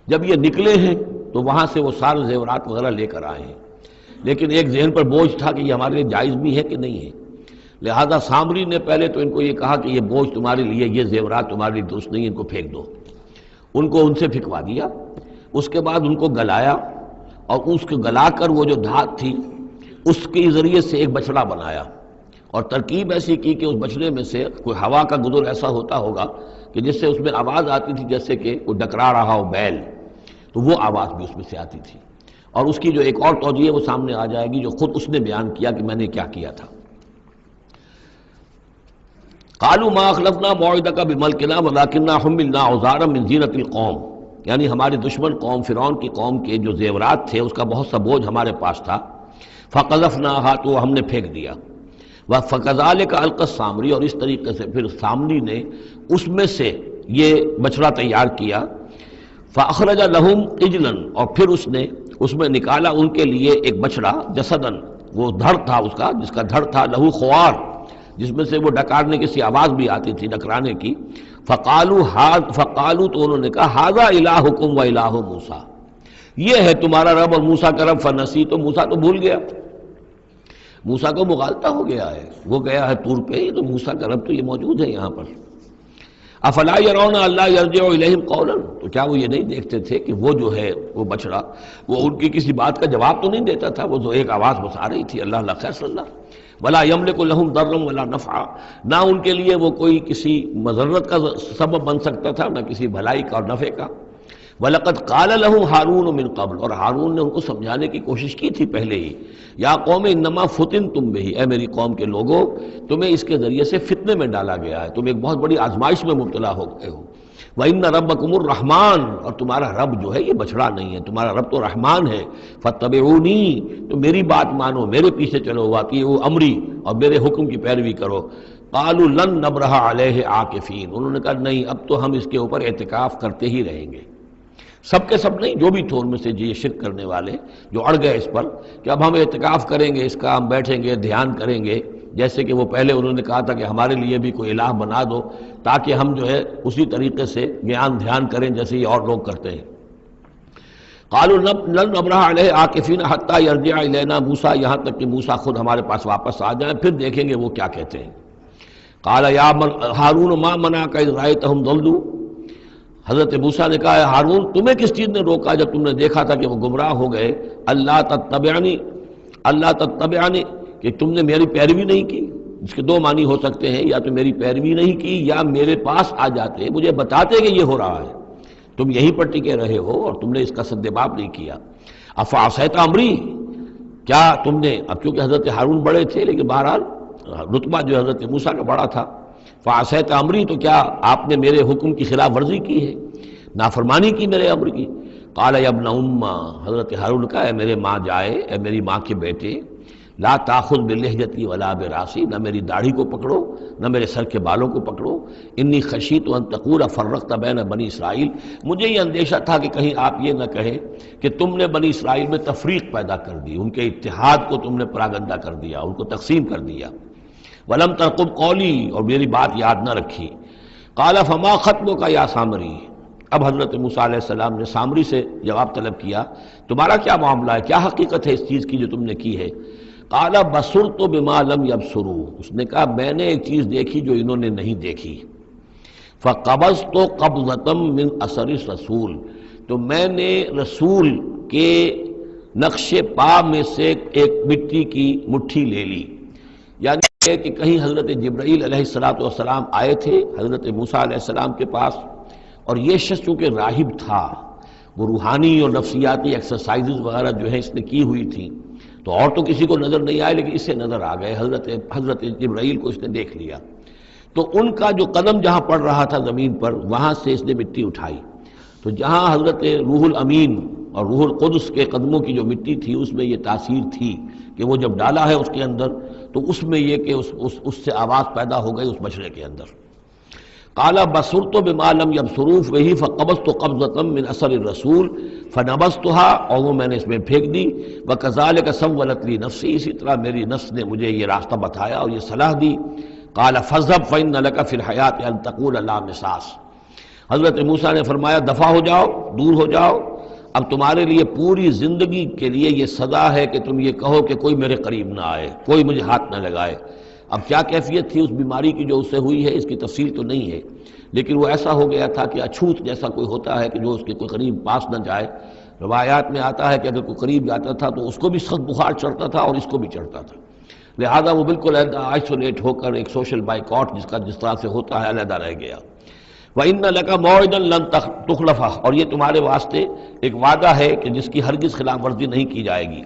جب یہ نکلے ہیں تو وہاں سے وہ سارے زیورات وغیرہ لے کر آئے ہیں، لیکن ایک ذہن پر بوجھ تھا کہ یہ ہمارے لیے جائز بھی ہے کہ نہیں ہے، لہذا سامری نے پہلے تو ان کو یہ کہا کہ یہ بوجھ تمہارے لیے، یہ زیورات تمہارے لیے درست نہیں، ان کو پھینک دو۔ ان کو ان سے پھینکوا دیا، اس کے بعد ان کو گلایا، اور اس کو گلا کر وہ جو دھات تھی اس کے ذریعے سے ایک بچڑا بنایا، اور ترکیب ایسی کی کہ اس بچڑے میں سے کوئی ہوا کا گزر ایسا ہوتا ہوگا کہ جس سے اس میں آواز آتی تھی جیسے کہ کوئی ڈکرا رہا ہو بیل، تو وہ آواز بھی اس میں سے آتی تھی۔ اور اس کی جو ایک اور توجیہ وہ سامنے آ جائے گی جو خود اس نے بیان کیا کہ میں نے کیا کیا تھا۔ قالوا ما اخلفنا موعدک بملکنا ولکننا حملنا اوزارا من زینۃ القوم، یعنی ہمارے دشمن قوم فرعون کی قوم کے جو زیورات تھے اس کا بہت سا بوجھ ہمارے پاس تھا، فقذفناها، تو ہم نے پھینک دیا، فکذلک القی السامری، اور اس طریقے سے پھر سامری نے اس میں سے یہ بچڑا تیار کیا، فاخرج لهم عجلا، اور پھر اس میں نکالا ان کے لیے ایک بچڑا، جسدن، وہ دھڑ تھا اس کا، جس کا دھڑ تھا، لہو خوار، جس میں سے وہ ڈکارنے کی سی آواز بھی آتی تھی، ڈکرانے کی۔ فقالوا، تو انہوں نے کہا ھذا الہکم و الہ موسیٰ، یہ ہے تمہارا رب اور موسیٰ کا رب، فنسی، تو موسیٰ تو بھول گیا۔ موسیٰ کو مغالطہ ہو گیا ہے، وہ گیا ہے طور پہ، تو موسیٰ کا رب تو یہ موجود ہے یہاں پر۔ افلا یرون اللہ یرجع الیہم قولا، تو کیا وہ یہ نہیں دیکھتے تھے کہ وہ جو ہے وہ بچڑا وہ ان کی کسی بات کا جواب تو نہیں دیتا تھا، وہ تو ایک آواز بس آ رہی تھی، اللہ لا خیر صلی اللہ، ولا یملک لہم ضرا ولا نفعا، نہ ان کے لیے وہ کوئی کسی مضرت کا سبب بن سکتا تھا، نہ کسی بھلائی کا اور نفع کا۔ وَلَقَدْ قَالَ لَهُ ہارون من قبل، اور ہارون نے ان کو سمجھانے کی کوشش کی تھی پہلے ہی، یا قوم انما فتنتم بہ، اے میری قوم کے لوگوں تمہیں اس کے ذریعے سے فتنے میں ڈالا گیا ہے، تم ایک بہت بڑی آزمائش میں مبتلا ہو گئے ہو۔ وَإِنَّ رَبَّكُمُ الرَّحْمَٰنُ، اور تمہارا رب جو ہے یہ بچڑا نہیں ہے، تمہارا رب تو رحمان ہے۔ فَاتَّبِعُونِی، تو میری بات مانو، میرے پیچھے چلو، وَأَطِیعُوا أَمْرِی، اور میرے حکم کی پیروی کرو۔ قَالُوا لَن نَّبْرَحَ عَلَیہ عَاکِفِینَ، انہوں نے کہا نہیں اب تو ہم اس کے اوپر اعتکاف کرتے ہی رہیں گے۔ سب کے سب نہیں، جو بھی تھے ان میں سے یہ شرک کرنے والے جو اڑ گئے اس پر کہ اب ہم اعتکاف کریں گے، اس کا ہم بیٹھیں گے، دھیان کریں گے، جیسے کہ وہ پہلے انہوں نے کہا تھا کہ ہمارے لیے بھی کوئی الہ بنا دو تاکہ ہم جو ہے اسی طریقے سے گیان دھیان کریں جیسے یہ اور لوگ کرتے ہیں۔ قالوا لن نبرح علیہ عاکفین حتی یرجع الینا موسیٰ، یہاں تک کہ موسیٰ خود ہمارے پاس واپس آ جائیں، پھر دیکھیں گے وہ کیا کہتے ہیں۔ قال یا ہارون ما منعک اذ رأیتہم ضلوا، حضرت موسیٰ نے کہا ہارون تمہیں کس چیز نے روکا جب تم نے دیکھا تھا کہ وہ گمراہ ہو گئے، اللہ تتبعنی، کہ تم نے میری پیروی نہیں کی، اس کے دو معنی ہو سکتے ہیں، یا تو میری پیروی نہیں کی یا میرے پاس آ جاتے مجھے بتاتے کہ یہ ہو رہا ہے، تم یہیں پر ٹکے رہے ہو اور تم نے اس کا سدباب نہیں کیا۔ افعصیت امری، کیا تم نے، اب چونکہ حضرت ہارون بڑے تھے لیکن بہرحال رتبہ جو حضرت موسیٰ کا بڑا تھا، فعصیت امری، تو کیا آپ نے میرے حکم کی خلاف ورزی کی ہے، نافرمانی کی میرے امر کی۔ قال یا ابن امہ، حضرت ہارون کا اے میرے ماں جائے، اے میری ماں کے بیٹے، لا تاخذ بلحیتی ولا براسی، نہ میری داڑھی کو پکڑو نہ میرے سر کے بالوں کو پکڑو، انی خشیت ان تقول فرقت بین بنی اسرائیل، مجھے یہ اندیشہ تھا کہ کہیں آپ یہ نہ کہیں کہ تم نے بنی اسرائیل میں تفریق پیدا کر دی، ان کے اتحاد کو تم نے پراگندہ کر دیا، ان کو تقسیم کر دیا۔ ولم ترقب قولی، اور میری بات یاد نہ رکھی۔ قال فما خطبک یا سامری، اب حضرت موسیٰ علیہ السلام نے سامری سے جواب طلب کیا تمہارا کیا معاملہ ہے، کیا حقیقت ہے اس چیز کی جو تم نے کی ہے۔ قال بصرت بما لم یبصروا، اس نے کہا میں نے ایک چیز دیکھی جو انہوں نے نہیں دیکھی۔ فقبضت قبضۃ من اثر الرسول، تو میں نے رسول کے نقش پا میں سے ایک مٹی کی مٹھی لے لی، یعنی کہ کہیں حضرت جبرائیل علیہ السلام آئے تھے حضرت موسیٰ علیہ السلام کے پاس، اور یہ شخص چونکہ راہب تھا، وہ روحانی اور نفسیاتی ایکسرسائزز وغیرہ جو ہے اس نے کی ہوئی تھی، تو اور تو کسی کو نظر نہیں آئے لیکن اس سے نظر آ گئے، حضرت جبرائیل کو اس نے دیکھ لیا، تو ان کا جو قدم جہاں پڑ رہا تھا زمین پر وہاں سے اس نے مٹی اٹھائی، تو جہاں حضرت روح الامین اور روح القدس کے قدموں کی جو مٹی تھی اس میں یہ تاثیر تھی کہ وہ جب ڈالا ہے اس کے اندر تو اس میں یہ کہ اس سے آواز پیدا ہو گئی اس بچڑے کے اندر۔ قال بصرت بما لم يبصروا به فقبضت قبضة من اثر الرسول فنبذتها، اور وہ میں نے اس میں پھینک دی۔ وكذلك سولت لي نفسي، اسی طرح میری نفس نے مجھے یہ راستہ بتایا اور یہ صلاح دی۔ قال فاذهب فإن لك في الحياة أن تقول لا مساس، حضرت موسیٰ نے فرمایا دفع ہو جاؤ، دور ہو جاؤ، اب تمہارے لیے پوری زندگی کے لیے یہ سزا ہے کہ تم یہ کہو کہ کوئی میرے قریب نہ آئے، کوئی مجھے ہاتھ نہ لگائے۔ اب کیا کیفیت تھی اس بیماری کی جو اس سے ہوئی ہے اس کی تفصیل تو نہیں ہے، لیکن وہ ایسا ہو گیا تھا کہ اچھوت جیسا کوئی ہوتا ہے کہ جو اس کے کوئی قریب پاس نہ جائے۔ روایات میں آتا ہے کہ اگر کوئی قریب جاتا تھا تو اس کو بھی سخت بخار چڑھتا تھا اور اس کو بھی چڑھتا تھا، لہذا وہ بالکل آئسولیٹ ہو کر ایک سوشل بائیکاٹ جس طرح سے ہوتا ہے علیحدہ رہ گیا۔ وَإِنَّ لَكَ مَوْعِدًا لَن تُخْلَفَهُ، اور یہ تمہارے واسطے ایک وعدہ ہے کہ جس کی ہرگز خلاف ورزی نہیں کی جائے گی۔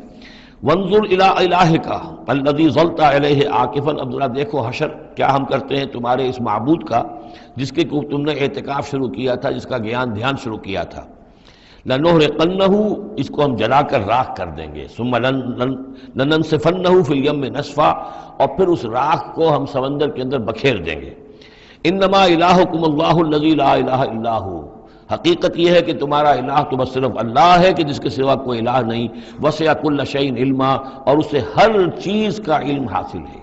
وَانظُرْ إِلَىٰ إِلَٰهِكَ الَّذِي ظَلْتَ عَلَيْهِ عَاكِفًا، اب ذرا دیکھو حشر کیا ہم کرتے ہیں تمہارے اس معبود کا جس کے تم نے اعتکاف شروع کیا تھا، جس کا گیان دھیان شروع کیا تھا۔ لَنُحْرِقَنَّهُ، اس کو ہم جلا کر راکھ کر دیں گے۔ ثُمَّ لَنَنسِفَنَّهُ فِي الْيَمِّ نَسْفًا، اور پھر اس راکھ کو ہم سمندر کے اندر بکھیر دیں گے۔ انما الہکم اللہ الذی لا الہ الا ہو، حقیقت یہ ہے کہ تمہارا الہ تو بس صرف اللہ ہے کہ جس کے سوا کوئی الہ نہیں۔ وسع کل شیء علما، اور اسے ہر چیز کا علم حاصل ہے۔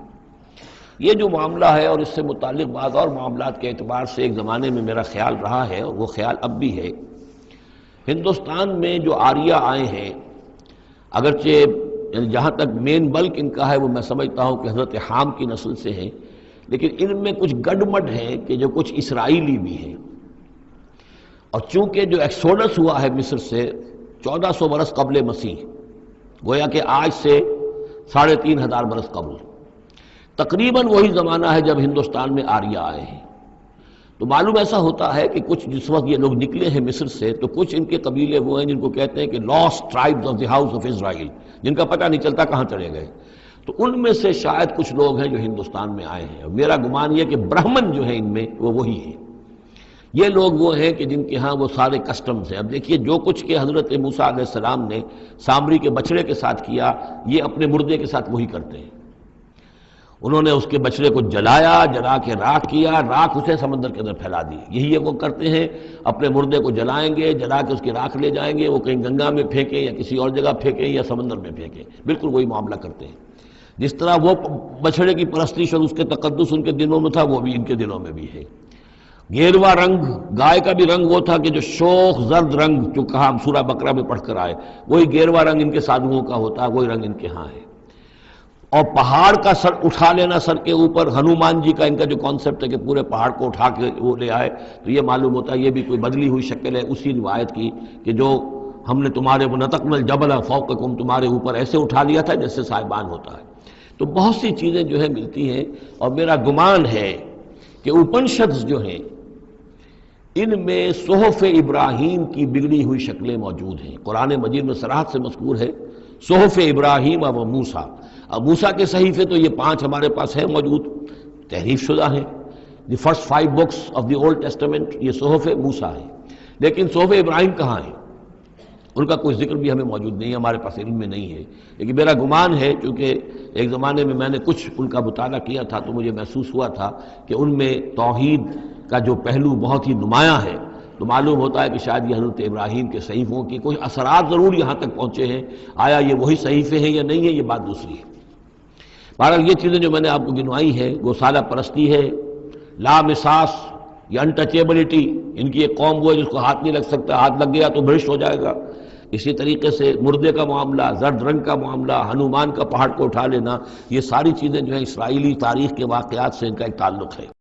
یہ جو معاملہ ہے اور اس سے متعلق بعض اور معاملات کے اعتبار سے ایک زمانے میں میرا خیال رہا ہے اور وہ خیال اب بھی ہے، ہندوستان میں جو آریہ آئے ہیں، اگرچہ یعنی جہاں تک مین بلک ان کا ہے وہ میں سمجھتا ہوں کہ حضرت حام کی نسل سے ہیں، لیکن ان میں کچھ گڈمڈ ہیں کہ جو کچھ اسرائیلی بھی ہیں۔ اور چونکہ جو ایکسوڈس ہوا ہے مصر سے 1400 برس قبل مسیح، گویا کہ آج سے 3500 برس قبل، تقریباً وہی زمانہ ہے جب ہندوستان میں آریہ آئے ہیں۔ تو معلوم ایسا ہوتا ہے کہ کچھ جس وقت یہ لوگ نکلے ہیں مصر سے تو کچھ ان کے قبیلے وہ ہیں جن کو کہتے ہیں کہ last tribes of the house of Israel, جن کا پتہ نہیں چلتا کہاں چلے گئے۔ تو ان میں سے شاید کچھ لوگ ہیں جو ہندوستان میں آئے ہیں، میرا گمان یہ کہ برہمن جو ہیں ان میں وہ وہی ہیں۔ یہ لوگ وہ ہیں کہ جن کے ہاں وہ سارے کسٹمز ہیں۔ اب دیکھیے جو کچھ کہ حضرت موسیٰ علیہ السلام نے سامری کے بچڑے کے ساتھ کیا، یہ اپنے مردے کے ساتھ وہی کرتے ہیں۔ انہوں نے اس کے بچڑے کو جلایا، جلا کے راکھ کیا، راکھ اسے سمندر کے اندر پھیلا دی۔ یہی وہ کرتے ہیں، اپنے مردے کو جلائیں گے، جلا کے اس کی راکھ لے جائیں گے، وہ کہیں گنگا میں پھینکیں یا کسی اور جگہ پھینکیں یا سمندر میں پھینکیں، بالکل وہی معاملہ کرتے ہیں۔ جس طرح وہ بچڑے کی پرستش اور اس کے تقدس ان کے دلوں میں تھا، وہ بھی ان کے دلوں میں بھی ہے۔ گیروا رنگ، گائے کا بھی رنگ وہ تھا کہ جو شوخ زرد رنگ جو کہا ہم سورہ بقرہ میں پڑھ کر آئے، وہی گیروا رنگ ان کے سادھوؤں کا ہوتا ہے، وہی رنگ ان کے ہاں ہے۔ اور پہاڑ کا سر اٹھا لینا سر کے اوپر، ہنومان جی کا ان کا جو کانسیپٹ ہے کہ پورے پہاڑ کو اٹھا کے وہ لے آئے، تو یہ معلوم ہوتا ہے یہ بھی کوئی بدلی ہوئی شکل ہے اسی روایت کی کہ جو ہم نے تمہارے نَتَقْنَا الْجَبَلَ فَوْقَكُمْ تمہارے اوپر ایسے اٹھا لیا تھا جیسے سائبان ہوتا ہے۔ تو بہت سی چیزیں جو ہے ملتی ہیں، اور میرا گمان ہے کہ اپنشدز جو ہیں ان میں صحف ابراہیم کی بگڑی ہوئی شکلیں موجود ہیں۔ قرآن مجید میں صراحت سے مذکور ہے صحف ابراہیم و موسیٰ۔ اب موسیٰ کے صحیفے تو یہ 5 ہمارے پاس ہیں موجود، تحریف شدہ ہیں۔ The first 5 books of the old testament یہ صحف موسیٰ ہے، لیکن صحف ابراہیم کہاں ہیں؟ ان کا کوئی ذکر بھی ہمیں موجود نہیں ہے، ہمارے پاس علم میں نہیں ہے۔ لیکن میرا گمان ہے، چونکہ ایک زمانے میں نے کچھ ان کا مطالعہ کیا تھا تو مجھے محسوس ہوا تھا کہ ان میں توحید کا جو پہلو بہت ہی نمایاں ہے، تو معلوم ہوتا ہے کہ شاید یہ حضرت ابراہیم کے صحیفوں کی کچھ اثرات ضرور یہاں تک پہنچے ہیں۔ آیا یہ وہی صحیفے ہیں یا نہیں ہے، یہ بات دوسری ہے۔ بہرحال یہ چیزیں جو میں نے آپ کو گنوائی ہیں، گوسالہ پرستی ہے، لامساس یا انٹچیبلٹی، ان کی ایک قوم وہ ہے جس کو ہاتھ نہیں لگ سکتا، ہاتھ لگ گیا تو بھرشٹ ہو جائے گا۔ اسی طریقے سے مردے کا معاملہ، زرد رنگ کا معاملہ، ہنومان کا پہاڑ کو اٹھا لینا، یہ ساری چیزیں جو ہیں اسرائیلی تاریخ کے واقعات سے ان کا ایک تعلق ہے۔